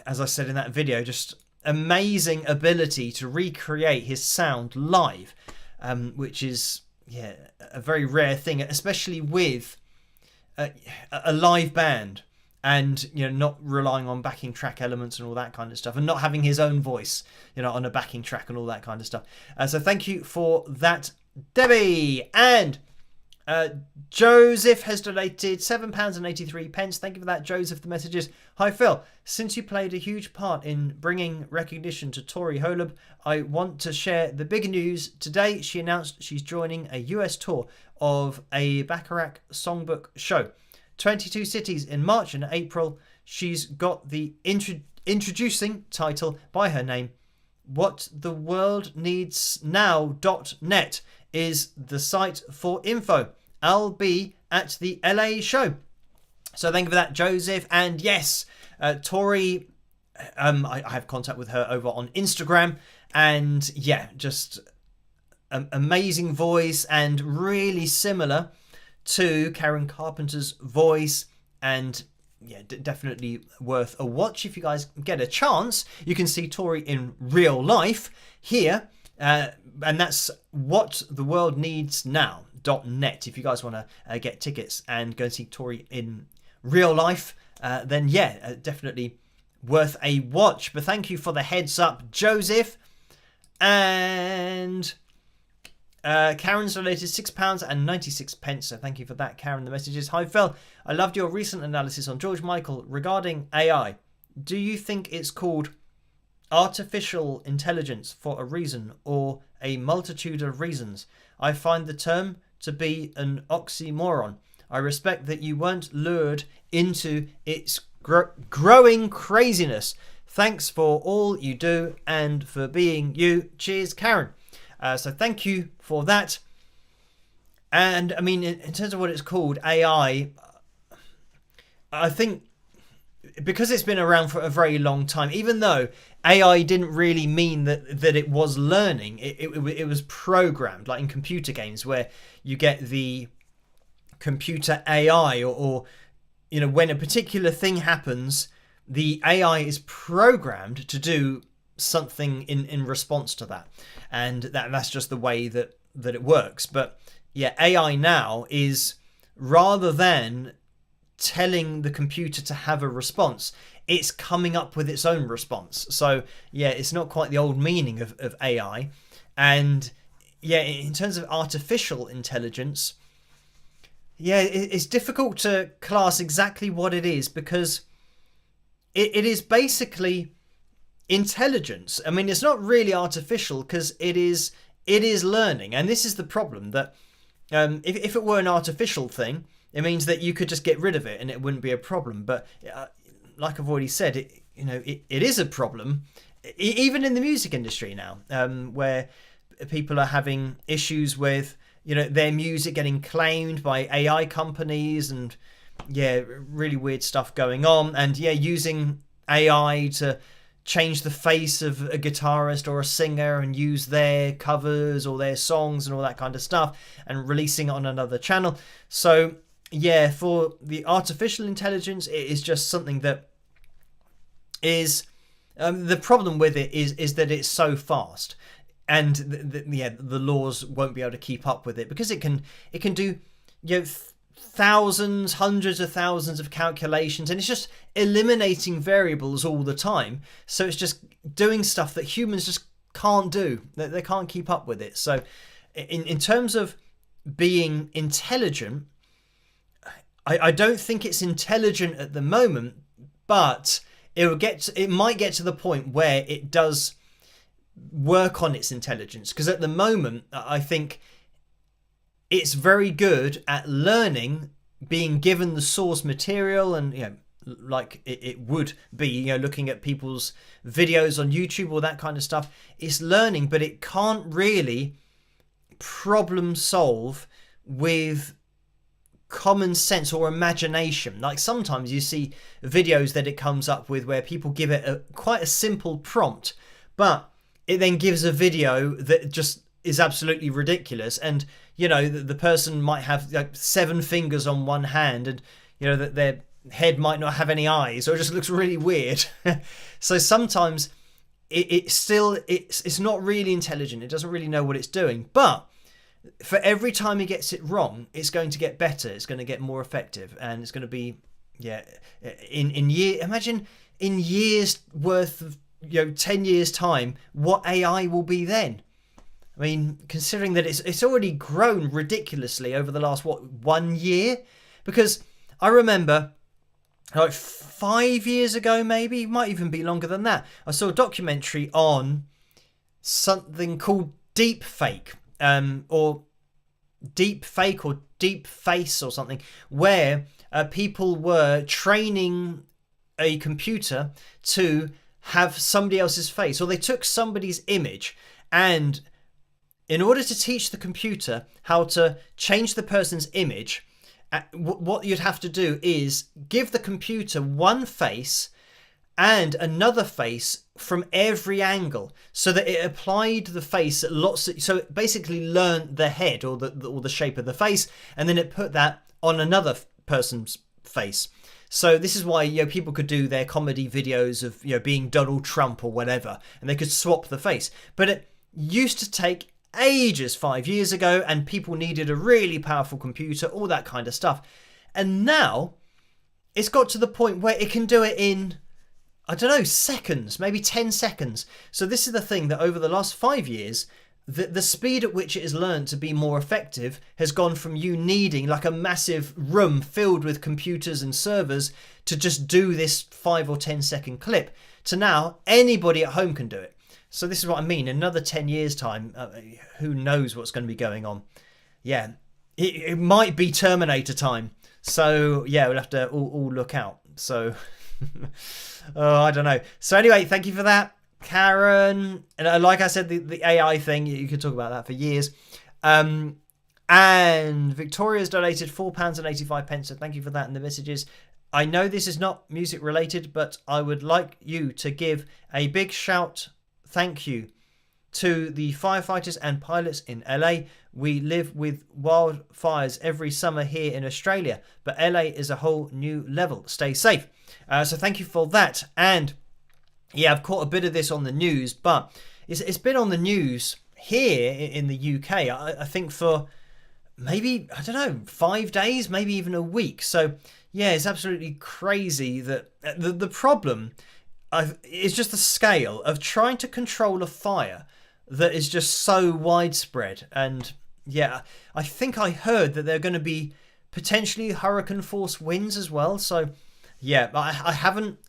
as I said in that video, just amazing ability to recreate his sound live, which is a very rare thing, especially with a live band. And not relying on backing track elements and all that kind of stuff, and not having his own voice, on a backing track and all that kind of stuff. So thank you for that, Debbie. And Joseph has donated £7.83. Thank you for that, Joseph. The message is, hi Phil. Since you played a huge part in bringing recognition to Tori Holub, I want to share the big news. Today she announced she's joining a US tour of a Bacharach songbook show. 22 cities in March and April. She's got the introducing title by her name. What the world needs now.net is the site for info. I'll be at the LA show. So thank you for that, Joseph. And yes, Tori, I have contact with her over on Instagram. And yeah, just amazing voice and really similar to Karen Carpenter's voice, and definitely worth a watch if you guys get a chance. You can see Tori in real life here, and that's whattheworldneedsnow.net. If you guys want to get tickets and go and see Tori in real life, then definitely worth a watch. But thank you for the heads up, Joseph. And Karen's donated £6.96. So thank you for that, Karen. The message is, hi Phil, I loved your recent analysis on George Michael regarding AI. Do you think it's called artificial intelligence for a reason or a multitude of reasons? I find the term to be an oxymoron. I respect that you weren't lured into its growing craziness. Thanks for all you do and for being you. Cheers, Karen. So thank you for that. And I mean, in terms of what it's called, AI, I think because it's been around for a very long time, even though AI didn't really mean that it was learning, it was programmed, like in computer games where you get the computer AI or when a particular thing happens, the AI is programmed to do something in response to that, and that's just the way that it works. But yeah, AI now is, rather than telling the computer to have a response, it's coming up with its own response. So yeah, it's not quite the old meaning of AI. And yeah, in terms of artificial intelligence, yeah, it's difficult to class exactly what it is, because it is basically intelligence. I mean, it's not really artificial because it is learning. And this is the problem, that if it were an artificial thing, it means that you could just get rid of it and it wouldn't be a problem. But like I've already said, it is a problem, even in the music industry now, where people are having issues with their music getting claimed by AI companies, and yeah, really weird stuff going on. And yeah, using AI change the face of a guitarist or a singer and use their covers or their songs and all that kind of stuff and releasing it on another channel. So yeah, for the artificial intelligence, it is just something that is the problem with it is that it's so fast, and the laws won't be able to keep up with it, because it can do, you know, thousands, hundreds of thousands of calculations, and it's just eliminating variables all the time. So it's just doing stuff that humans just can't do. They can't keep up with it. So in terms of being intelligent, I don't think it's intelligent at the moment, but it might get to the point where it does work on its intelligence, because at the moment I think it's very good at learning, being given the source material, and, you know, like it would be, you know, looking at people's videos on YouTube or that kind of stuff. It's learning, but it can't really problem solve with common sense or imagination. Like sometimes you see videos that it comes up with where people give it quite a simple prompt, but it then gives a video that just is absolutely ridiculous, and, you know, the person might have like 7 fingers on one hand, and, you know, that their head might not have any eyes, or it just looks really weird. So sometimes it's not really intelligent. It doesn't really know what it's doing, but for every time it gets it wrong, it's going to get better. It's going to get more effective, and it's going to be, imagine in years worth of, 10 years time, what AI will be then. I mean, considering that it's already grown ridiculously over the last 1 year, because I remember like 5 years ago, maybe, it might even be longer than that, I saw a documentary on something called deepfake, or deepfake or deep face or something, where people were training a computer to have somebody else's face, or they took somebody's image, and in order to teach the computer how to change the person's image, what you'd have to do is give the computer one face and another face from every angle, so that it applied the face at so it basically learned the head or the shape of the face, and then it put that on another person's face. So this is why, people could do their comedy videos of, being Donald Trump or whatever, and they could swap the face. But it used to take ages 5 years ago, and people needed a really powerful computer, all that kind of stuff. And now it's got to the point where it can do it in, I don't know, seconds, maybe 10 seconds. So this is the thing, that over the last 5 years, the speed at which it has learned to be more effective has gone from you needing like a massive room filled with computers and servers to just do this 5 or 10 second clip, to now anybody at home can do it. So this is what I mean. In another 10 years time, who knows what's going to be going on. Yeah, it might be Terminator time. So yeah, we'll have to all look out. So I don't know. So anyway, thank you for that, Karen. And like I said, the AI thing, you could talk about that for years. And Victoria's donated £4.85. So thank you for that in the messages. I know this is not music related, but I would like you to give a big shout thank you to the firefighters and pilots in LA. We live with wildfires every summer here in Australia, but LA is a whole new level. Stay safe. So thank you for that. And yeah, I've caught a bit of this on the news, but it's been on the news here in the UK, I think for maybe, 5 days, maybe even a week. So yeah, it's absolutely crazy that the problem is just the scale of trying to control a fire that is just so widespread. And yeah, I think I heard that there are going to be potentially hurricane force winds as well. So yeah, I haven't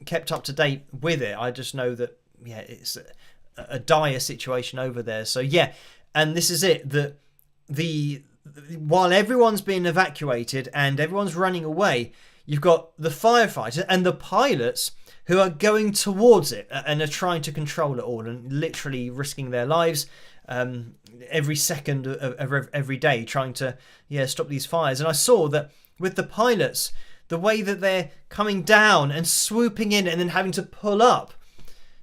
kept up to date with it. I just know that, yeah, it's a dire situation over there. So yeah, and this is it, that while everyone's being evacuated and everyone's running away, you've got the firefighters and the pilots who are going towards it and are trying to control it all and literally risking their lives every second of every day, trying to stop these fires. And I saw that with the pilots, the way that they're coming down and swooping in and then having to pull up,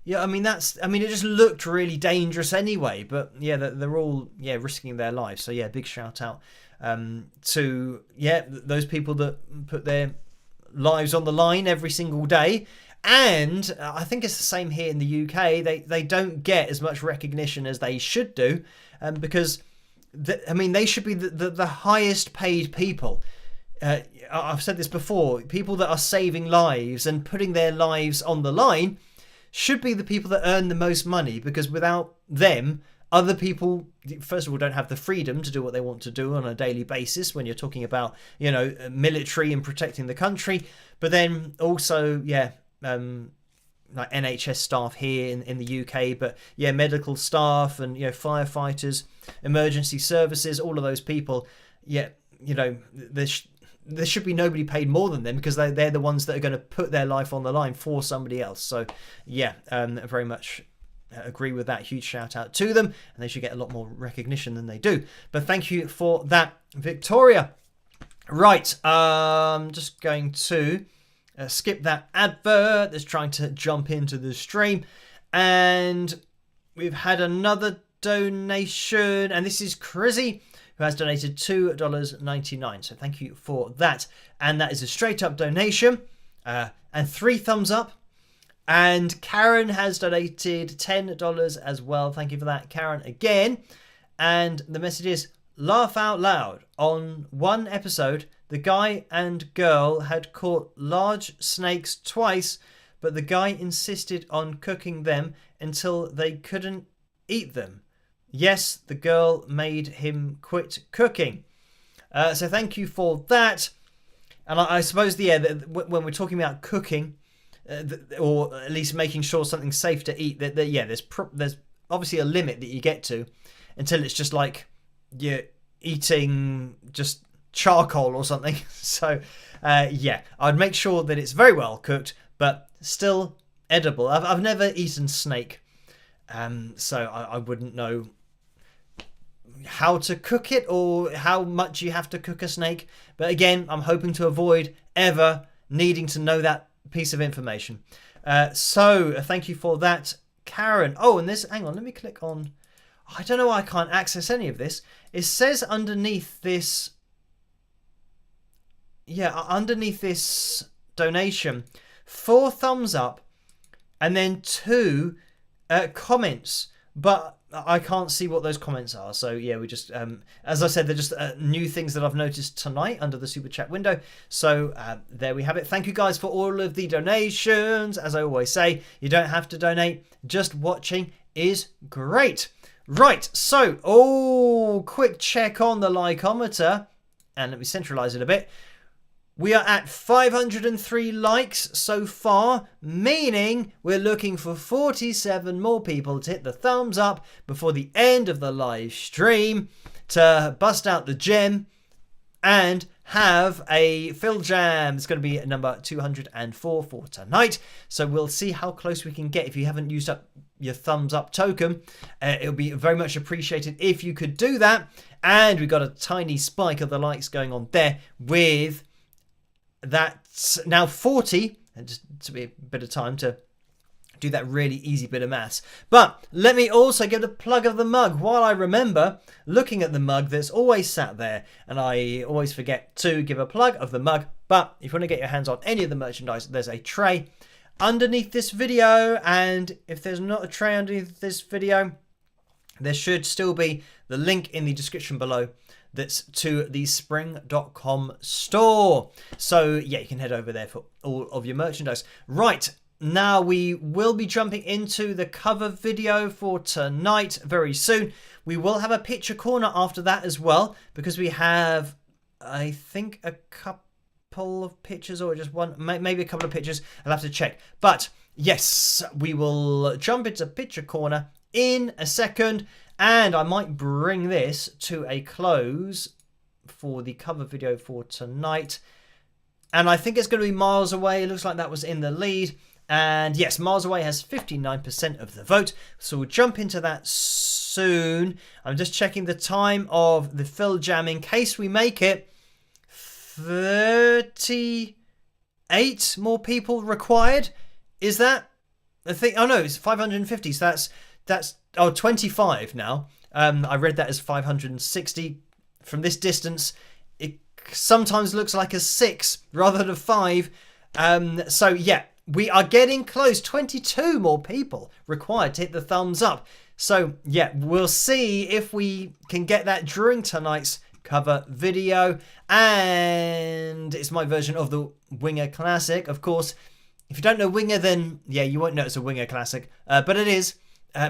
Yeah, I mean it just looked really dangerous anyway. But yeah, they're all risking their lives. So yeah, big shout out to those people that put their lives on the line every single day. And I think it's the same here in the UK. They don't get as much recognition as they should do, because they should be the highest paid people. I've said this before. People that are saving lives and putting their lives on the line should be the people that earn the most money, because without them, other people, first of all, don't have the freedom to do what they want to do on a daily basis when you're talking about, military and protecting the country. But then also, like NHS staff here in the UK, but medical staff and firefighters, emergency services, all of those people. There should be nobody paid more than them, because they're the ones that are going to put their life on the line for somebody else. So very much agree with that. Huge shout out to them, and they should get a lot more recognition than they do. But thank you for that, Victoria. Right, just going to skip that advert that's trying to jump into the stream, and we've had another donation, and this is Crizzy, who has donated $2.99. So thank you for that. And that is a straight up donation, and 3 thumbs up. And Karen has donated $10 as well. Thank you for that, Karen, again. And the message is, laugh out loud. On one episode, the guy and girl had caught large snakes twice, but the guy insisted on cooking them until they couldn't eat them. Yes, the girl made him quit cooking. So thank you for that. And I suppose, when we're talking about cooking, or at least making sure something's safe to eat, there's obviously a limit that you get to, until it's just like you're eating just charcoal or something. So I'd make sure that it's very well cooked, but still edible. I've never eaten snake, so I wouldn't know how to cook it or how much you have to cook a snake. But again, I'm hoping to avoid ever needing to know that piece of information. So thank you for that, Karen. Oh, and this, hang on, let me click on, I don't know why I can't access any of this. It says underneath this, underneath this donation, 4 thumbs up and then 2 comments, but I can't see what those comments are. So we just, as I said, they're just new things that I've noticed tonight under the super chat window. So there we have it. Thank you guys for all of the donations. As I always say, you don't have to donate. Just watching is great. Right, so quick check on the likeometer, and let me centralize it a bit. We are at 503 likes so far, meaning we're looking for 47 more people to hit the thumbs up before the end of the live stream to bust out the gem and have a FilJam. It's going to be number 204 for tonight. So we'll see how close we can get. If you haven't used up your thumbs up token, it'll be very much appreciated if you could do that. And we've got a tiny spike of the likes going on there with... That's now 40, and just to be a bit of time to do that really easy bit of maths. But let me also give a plug of the mug. While I remember looking at the mug that's always sat there, and I always forget to give a plug of the mug. But if you want to get your hands on any of the merchandise, there's a tray underneath this video. And if there's not a tray underneath this video, there should still be the link in the description below. That's to the spring.com store. So you can head over there for all of your merchandise. Right, now we will be jumping into the cover video for tonight very soon. We will have a picture corner after that as well, because we have, I think, a couple of pictures, or just one, maybe a couple of pictures. I'll have to check. But yes, we will jump into picture corner in a second. And I might bring this to a close for the cover video for tonight. And I think it's going to be Miles Away. It looks like that was in the lead. And yes, Miles Away has 59% of the vote. So we'll jump into that soon. I'm just checking the time of the FilJam in case we make it. 38 more people required. Is that I think, oh no, it's 550. So that's 25 now. I read that as 560. From this distance, it sometimes looks like a 6 rather than a 5. So yeah, we are getting close. 22 more people required to hit the thumbs up. So yeah, we'll see if we can get that during tonight's cover video. And it's my version of the Winger Classic. Of course, if you don't know Winger, then yeah, you won't know it's a Winger Classic. But it is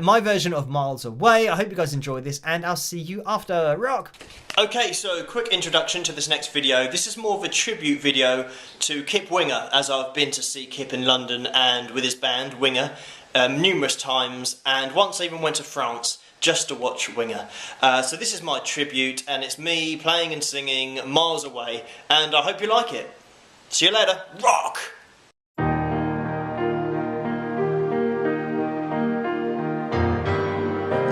my version of Miles Away. I hope you guys enjoy this, and I'll see you after. Rock! Okay, so quick introduction to this next video. This is more of a tribute video to Kip Winger, as I've been to see Kip in London and with his band, Winger, numerous times, and once I even went to France just to watch Winger. So this is my tribute, and it's me playing and singing Miles Away, and I hope you like it. See you later. Rock!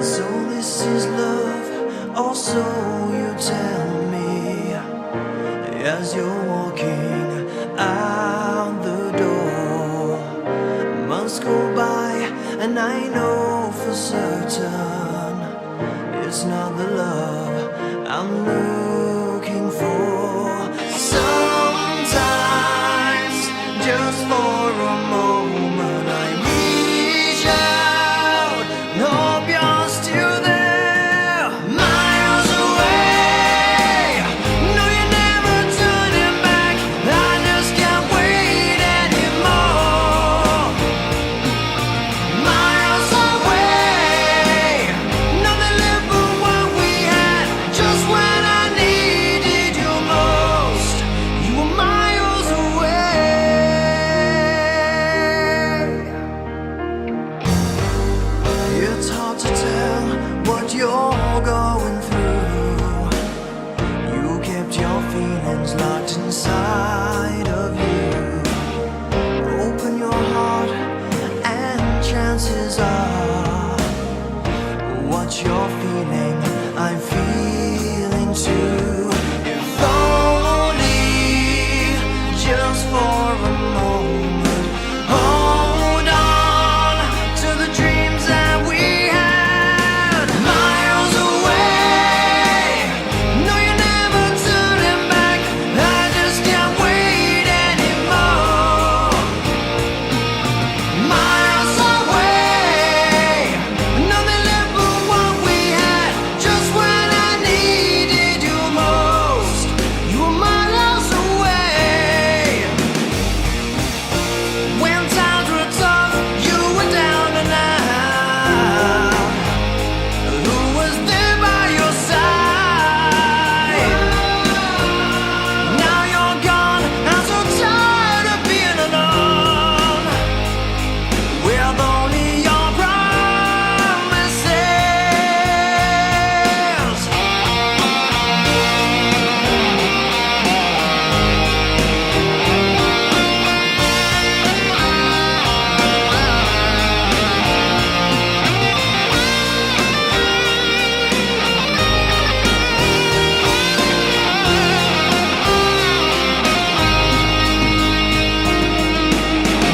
So this is love, also you tell me, as you're walking out the door. Months go by and I know for certain it's not the love I'm looking for. Sometimes, just for a moment, I reach out and hope you're still there. Miles away, no, you're never turning back. I just can't wait anymore. Miles away, nothing left but what we had. Just when I needed you most, you were miles away. It's hard to tell what you're going through. You kept your feelings locked inside of you. Open your heart and chances are what you're feeling, I'm feeling too. If only just for a moment, hold on to the dreams that we had. Miles away, no, you're never turning back. I just can't wait anymore. Miles away, nothing left but what we had. Just when I needed you most, you were miles away. When times were tough, you were down and out. Who was there by your side? Now you're gone, I'm so tired of being alone with only your promises.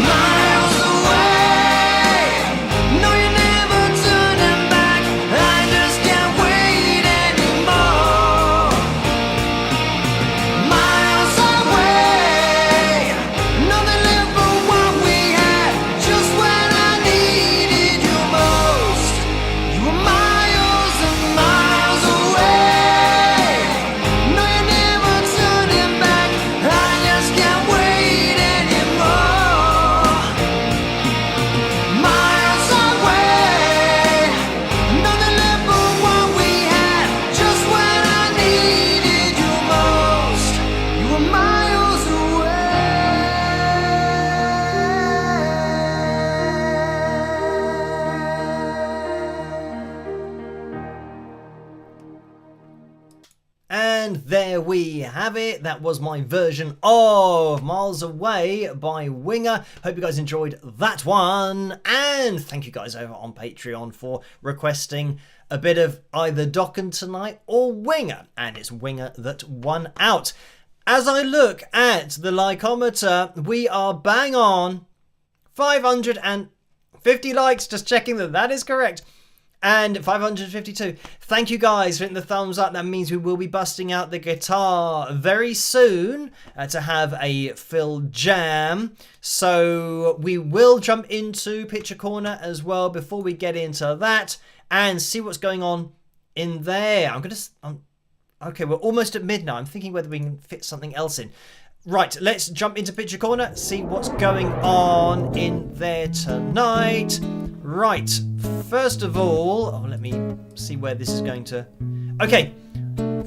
Miles away, no, you're never turning back. I just can't wait anymore. Miles away, nothing left but what we had. Just when I needed you most, you were miles and miles away. No, you're never turning back. I just can't wait anymore. Miles away, nothing left but what we had. Just when I needed you most, you were miles away. And there we have it. That was my version of Miles Away by Winger. Hope you guys enjoyed that one. And thank you guys over on Patreon for requesting a bit of either Dokken tonight or Winger. And it's Winger that won out. As I look at the likeometer, we are bang on 500 and 50 likes, just checking that is correct. And 552. Thank you guys for hitting the thumbs up. That means we will be busting out the guitar very soon to have a FilJam. So we will jump into Picture Corner as well before we get into that and see what's going on in there. Okay, we're almost at midnight. I'm thinking whether we can fit something else in. Right, let's jump into Picture Corner, see what's going on in there tonight. Right, first of all, let me see where this is going to... Okay,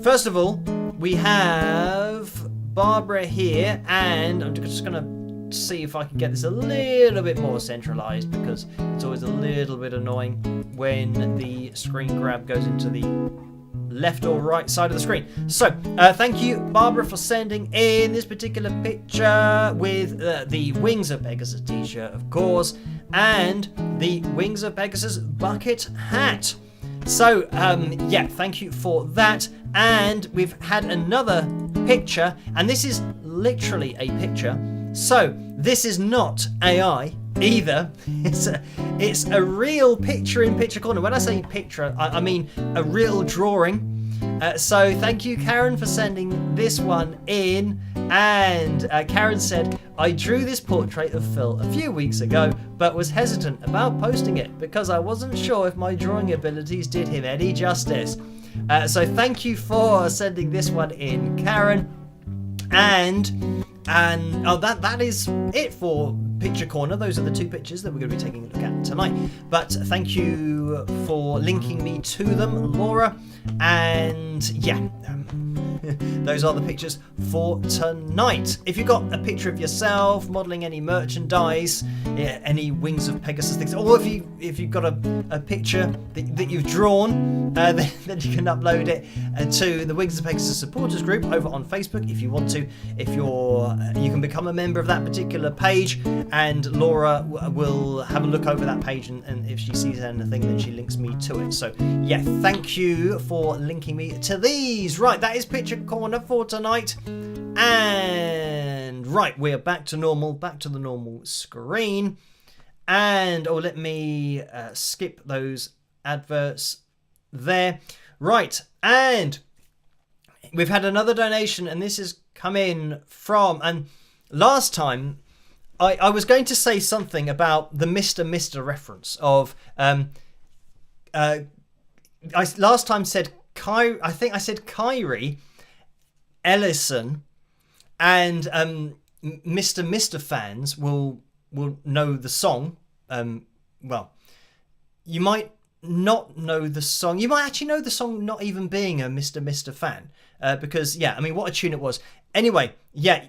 first of all, we have Barbara here, and I'm just going to see if I can get this a little bit more centralized, because it's always a little bit annoying when the screen grab goes into the left or right side of the screen. So, thank you, Barbara, for sending in this particular picture with the Wings of Pegasus t-shirt, of course, and the Wings of Pegasus bucket hat. So, yeah, thank you for that. And we've had another picture, and this is literally a picture. So, this is not AI either. It's a real picture in Picture Corner. When I say picture, I mean a real drawing. So thank you, Karen, for sending this one in. And Karen said, I drew this portrait of Phil a few weeks ago, but was hesitant about posting it because I wasn't sure if my drawing abilities did him any justice. So thank you for sending this one in, Karen. And that is it for Picture Corner. Those are the two pictures that we're going to be taking a look at tonight. But thank you for linking me to them, Laura. And yeah, those are the pictures for tonight. If you've got a picture of yourself modelling any merchandise, any Wings of Pegasus things, or if you've got a picture that you've drawn, then you can upload it to the Wings of Pegasus supporters group over on Facebook if you want to. If you can become a member of that particular page, and Laura will have a look over that page, and if she sees anything, then she links me to it. So yeah, thank you for linking me to these. Right, that is Picture Corner for tonight. And right, we're back to the normal screen. And let me skip those adverts there. Right, and we've had another donation, and this has come in from, and last time I was going to say something about the Mr. reference of I last time said I think I said Kyrie Ellison, and Mr. fans will know the song. Well, you might not know the song. You might actually know the song not even being a Mr. fan, because yeah, I mean, what a tune it was. Anyway, yeah,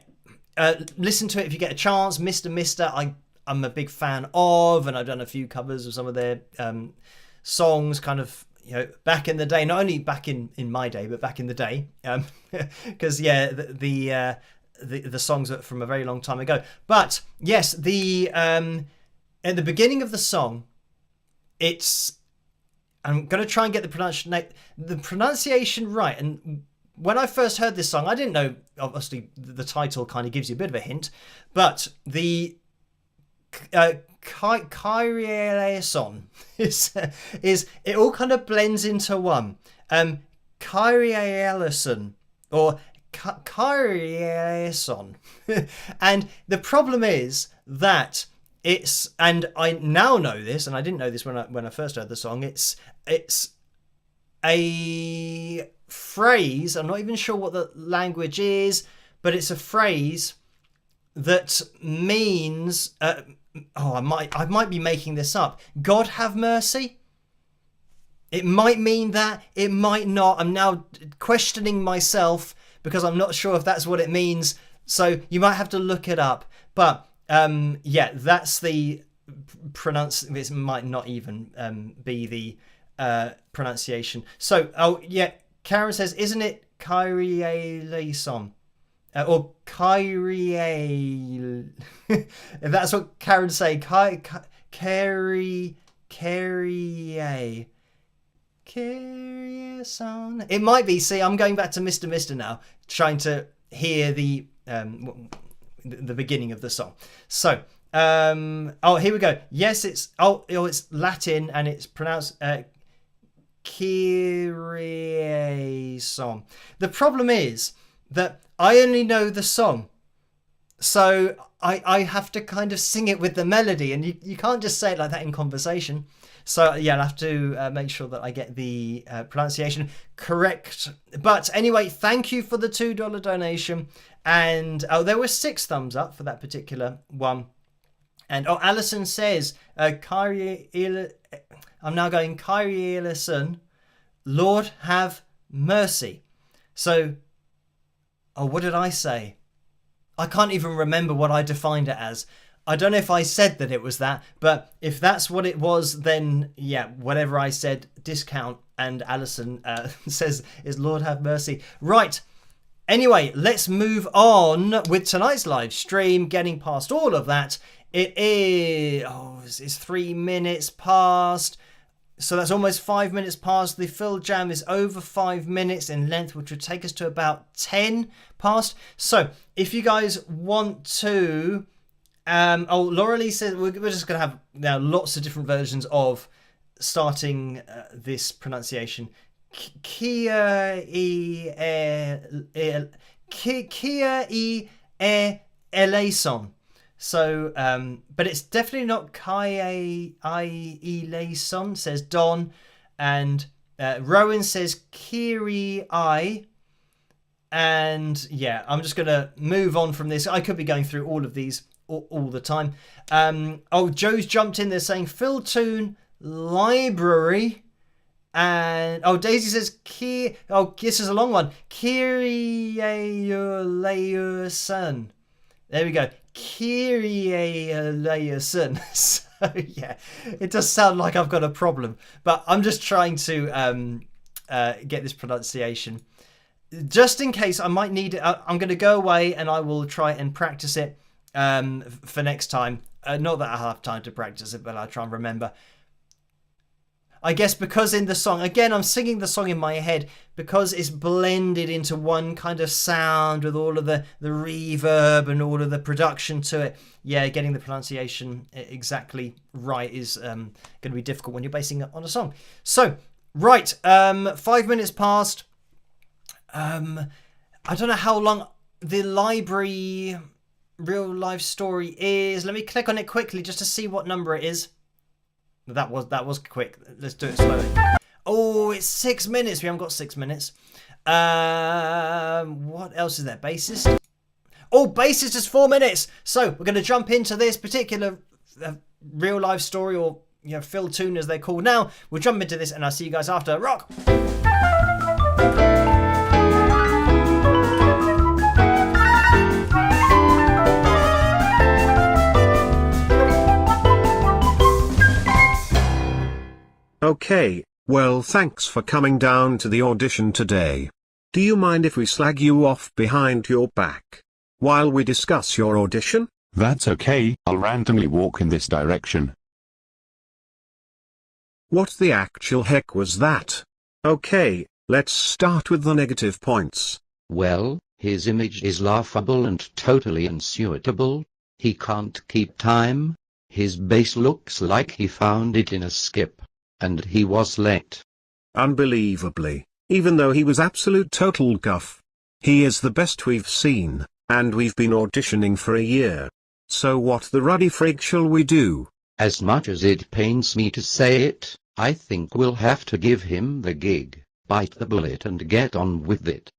listen to it if you get a chance. Mr. I'm a big fan of, and I've done a few covers of some of their songs, kind of, you know, back in the day. Not only back in my day, but back in the day, because yeah, the songs are from a very long time ago. But yes, at the beginning of the song, I'm going to try and get the pronunciation right. And when I first heard this song, I didn't know, obviously the title kind of gives you a bit of a hint, but the Kyrie-son is it all kind of blends into one. Kyrie-son or Kyrie-son. And the problem is that and I now know this, and I didn't know this when I first heard the song, it's a phrase, I'm not even sure what the language is, but it's a phrase that means I might be making this up. God have mercy. It might mean that, it might not. I'm now questioning myself because I'm not sure if that's what it means. So you might have to look it up. But yeah, that's the This might not even be the pronunciation. So, yeah, Karen says, isn't it Kyrie-son? Or Kyrie? That's what Karen say. Kyrie-son. It might be. See, I'm going back to Mr. now, trying to hear the beginning of the song. So Oh, here we go. Yes, it's Latin and it's pronounced Kyrie song. The problem is that I only know the song, so I have to kind of sing it with the melody, and you can't just say it like that in conversation. So yeah, I'll have to make sure that I get the pronunciation correct. But anyway, thank you for the $2 donation. And there were 6 thumbs up for that particular one. And Alison says, Kyrie, I'm now going Kyrie eleison, Lord have mercy. So, what did I say? I can't even remember what I defined it as. I don't know if I said that it was that, but if that's what it was, then yeah, whatever I said, discount. And Alison says is Lord have mercy. Right. Anyway, let's move on with tonight's live stream. Getting past all of that, it is it's 3 minutes past. So that's almost 5 minutes past. The FilJam is over 5 minutes in length, which would take us to about 10 past. So if you guys want to, Laura Lee says we're just going to have now lots of different versions of starting this pronunciation. Kia eleison. So, but it's definitely not Kai eleison, says Don, and Rowan says Kiri I. And yeah, I'm just gonna move on from this. I could be going through all of these all the time. Joe's jumped in there saying FilTune library. And Daisy says this is a long one. Kyrie-eleison. There we go. Kyrie-eleison. So yeah, it does sound like I've got a problem, but I'm just trying to get this pronunciation. Just in case I might need it, I'm going to go away and I will try and practice it for next time. Not that I'll have time to practice it, but I'll try and remember. I guess because in the song, again, I'm singing the song in my head because it's blended into one kind of sound with all of the reverb and all of the production to it. Yeah, getting the pronunciation exactly right is going to be difficult when you're basing it on a song. So, right, 5 minutes past. I don't know how long the library real life story is. Let me click on it quickly just to see what number it is. That was quick. Let's do it slowly. Oh, it's 6 minutes. We haven't got 6 minutes. What else is there? Bassist. Oh, bassist is 4 minutes. So we're going to jump into this particular real life story, or FilTune as they're called now. We'll jump into this, and I'll see you guys after. Rock. Okay, well, thanks for coming down to the audition today. Do you mind if we slag you off behind your back while we discuss your audition? That's okay, I'll randomly walk in this direction. What the actual heck was that? Okay, let's start with the negative points. Well, his image is laughable and totally unsuitable. He can't keep time. His bass looks like he found it in a skip. And he was late. Unbelievably, even though he was absolute total guff. He is the best we've seen, and we've been auditioning for a year. So what the ruddy frig shall we do? As much as it pains me to say it, I think we'll have to give him the gig. Bite the bullet and get on with it.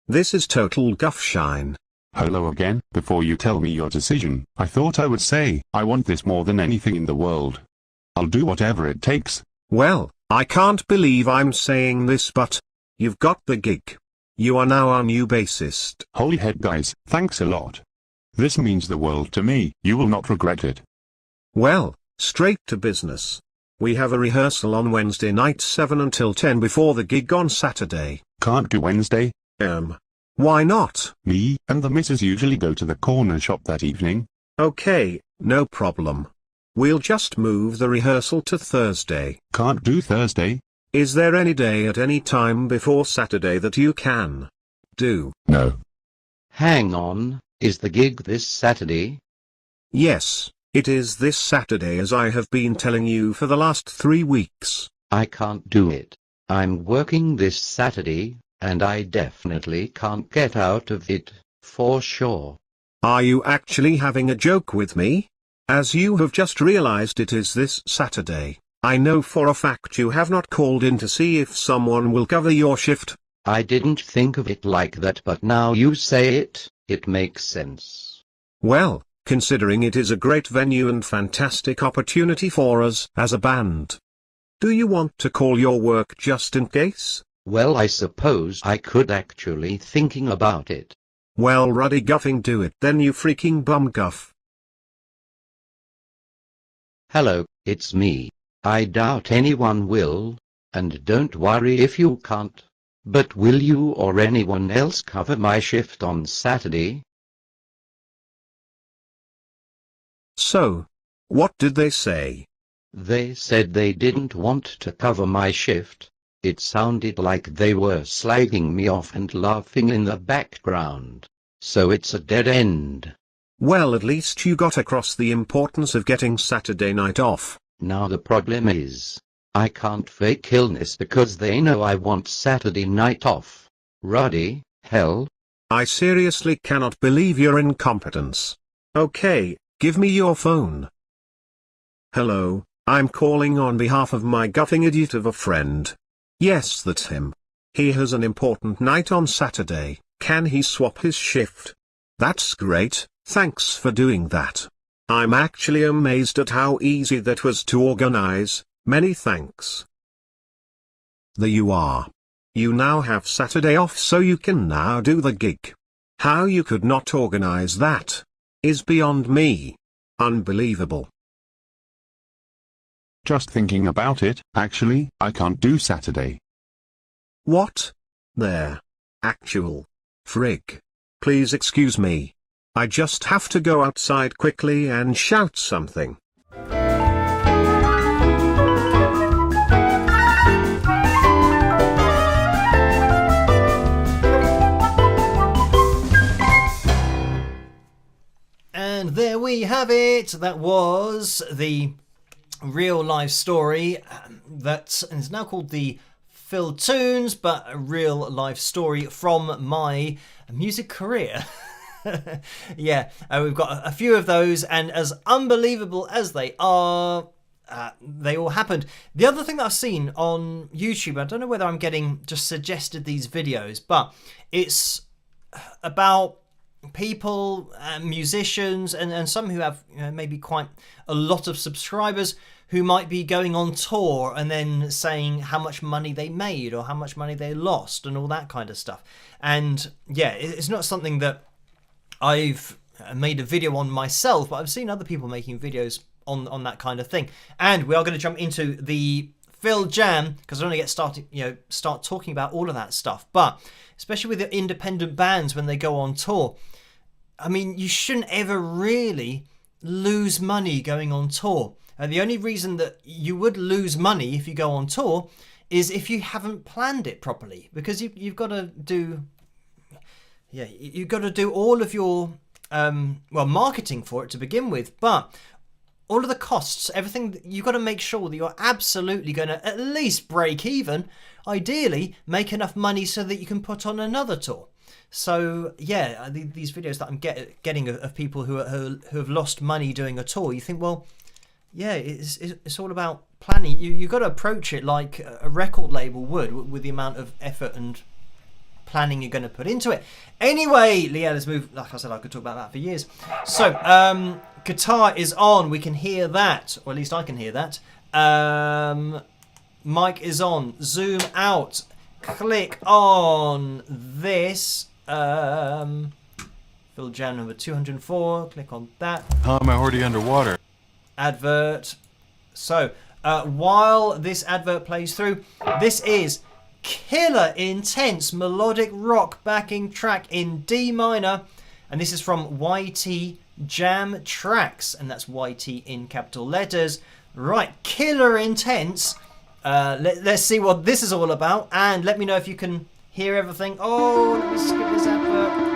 This is total guff shine. Hello again. Before you tell me your decision, I thought I would say, I want this more than anything in the world. I'll do whatever it takes. Well, I can't believe I'm saying this, but you've got the gig. You are now our new bassist. Holy head guys, thanks a lot. This means the world to me. You will not regret it. Well, straight to business. We have a rehearsal on Wednesday night 7 until 10 before the gig on Saturday. Can't do Wednesday. Why not? Me and the missus usually go to the corner shop that evening. Okay, no problem. We'll just move the rehearsal to Thursday. Can't do Thursday. Is there any day at any time before Saturday that you can do? No. Hang on, is the gig this Saturday? Yes, it is this Saturday as I have been telling you for the last 3 weeks. I can't do it. I'm working this Saturday, and I definitely can't get out of it, for sure. Are you actually having a joke with me? As you have just realized it is this Saturday, I know for a fact you have not called in to see if someone will cover your shift. I didn't think of it like that, but now you say it, it makes sense. Well, considering it is a great venue and fantastic opportunity for us as a band. Do you want to call your work just in case? Well, I suppose I could actually thinking about it. Well, Ruddy Guffing, do it then, you freaking bum guff. Hello, it's me. I doubt anyone will, and don't worry if you can't. But will you or anyone else cover my shift on Saturday? So, what did they say? They said they didn't want to cover my shift. It sounded like they were slagging me off and laughing in the background. So it's a dead end. Well, at least you got across the importance of getting Saturday night off. Now the problem is, I can't fake illness because they know I want Saturday night off. Ruddy, hell. I seriously cannot believe your incompetence. Okay, give me your phone. Hello, I'm calling on behalf of my guffing idiot of a friend. Yes, that's him. He has an important night on Saturday. Can he swap his shift? That's great, thanks for doing that. I'm actually amazed at how easy that was to organize. Many thanks. There you are. You now have Saturday off, so you can now do the gig. How you could not organize that is beyond me. Unbelievable. Just thinking about it, actually, I can't do Saturday. What? There. Actual. Frig. Please excuse me. I just have to go outside quickly and shout something. And there we have it. That was the real life story that is now called the FilTunes, but a real life story from my music career. Yeah, we've got a few of those, and as unbelievable as they are, they all happened. The other thing that I've seen on YouTube, I don't know whether I'm getting just suggested these videos, but it's about people, musicians, and some who have maybe quite a lot of subscribers who might be going on tour and then saying how much money they made or how much money they lost and all that kind of stuff. And yeah, it's not something that I've made a video on myself, but I've seen other people making videos on that kind of thing. And we are going to jump into the FilJam because I want to get started, start talking about all of that stuff. But especially with the independent bands when they go on tour, I mean, you shouldn't ever really lose money going on tour. The only reason that you would lose money if you go on tour is if you haven't planned it properly, because you've got to do, you've got to do all of your marketing for it to begin with, but all of the costs, everything, you've got to make sure that you're absolutely going to at least break even, ideally make enough money so that you can put on another tour. So yeah, these videos that I'm getting of people who have lost money doing a tour, you think, well, yeah, it's all about planning. You've got to approach it like a record label would, with the amount of effort and planning you're going to put into it. Anyway, yeah, let's move. Like I said, I could talk about that for years. So, guitar is on. We can hear that, or at least I can hear that. Mic is on. Zoom out. Click on this. FilJam number 204. Click on that. How am I already underwater? Advert. So while this advert plays through, this is killer intense melodic rock backing track in D minor, and this is from YT Jam Tracks, and that's YT in capital letters. Right, killer intense. Let's see what this is all about, and let me know if you can hear everything. Oh, let me skip this advert.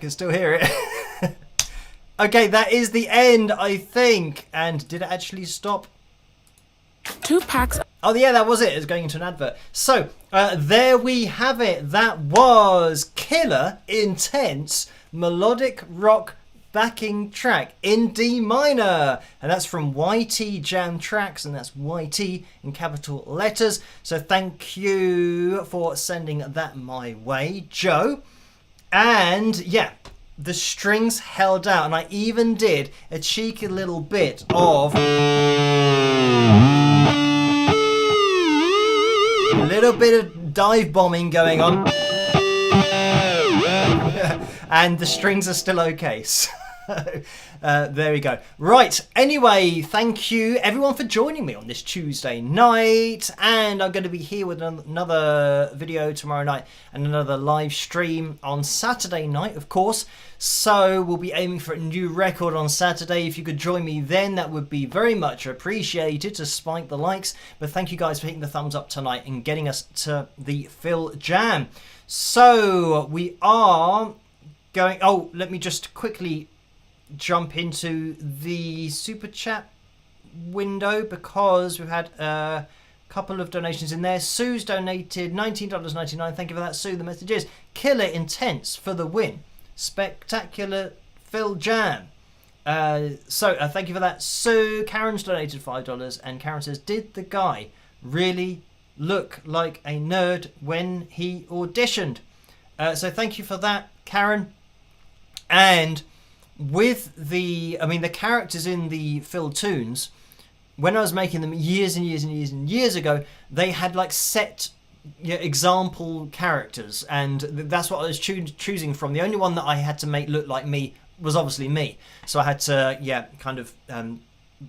can still hear it. Okay, that is the end, I think. And did it actually stop? 2 packs. Oh, yeah, that was it. It was going into an advert. So, there we have it. That was Killer Intense Melodic Rock backing track in D minor, and that's from FilJam Tracks, and that's YT in capital letters. So thank you for sending that my way, Joe. And yeah, the strings held out, and I even did a cheeky little bit of a little bit of dive bombing going on. And the strings are still okay. So there we go. Right, anyway, thank you everyone for joining me on this Tuesday night, and I'm going to be here with another video tomorrow night and another live stream on Saturday night, of course. So we'll be aiming for a new record on Saturday. If you could join me then, that would be very much appreciated to spike the likes. But thank you guys for hitting the thumbs up tonight and getting us to the FilJam. So we are going... Oh, let me just quickly jump into the super chat window, because we've had a couple of donations in there. Sue's donated $19.99. Thank you for that, Sue. The message is Killer Intense for the win. Spectacular FilJam. So thank you for that, Sue. Karen's donated $5, and Karen says, did the guy really look like a nerd when he auditioned? So thank you for that, Karen. And with the characters in the Phil tunes, when I was making them years and years and years and years ago, they had like set example characters, and that's what I was choosing from. The only one that I had to make look like me was obviously me, so I had to kind of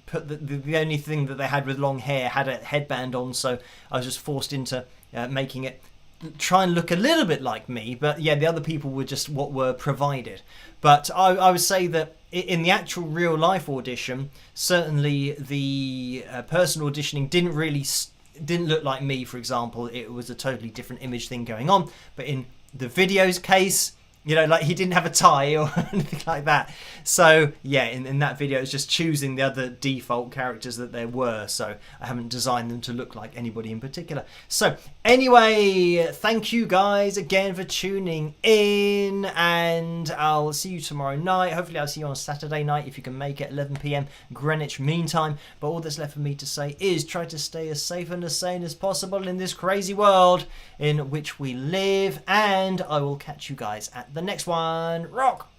put the only thing that they had with long hair had a headband on, so I was just forced into making it try and look a little bit like me. But yeah, the other people were just what were provided. But I would say that in the actual real life audition, certainly the person auditioning didn't look like me, for example. It was a totally different image thing going on. But in the video's case, like he didn't have a tie or anything like that. So yeah, in that video, it's just choosing the other default characters that there were. So I haven't designed them to look like anybody in particular. So anyway, thank you guys again for tuning in, and I'll see you tomorrow night. Hopefully I'll see you on Saturday night if you can make it, 11 PM Greenwich Mean Time. But all that's left for me to say is try to stay as safe and as sane as possible in this crazy world in which we live, and I will catch you guys at the next one. Rock!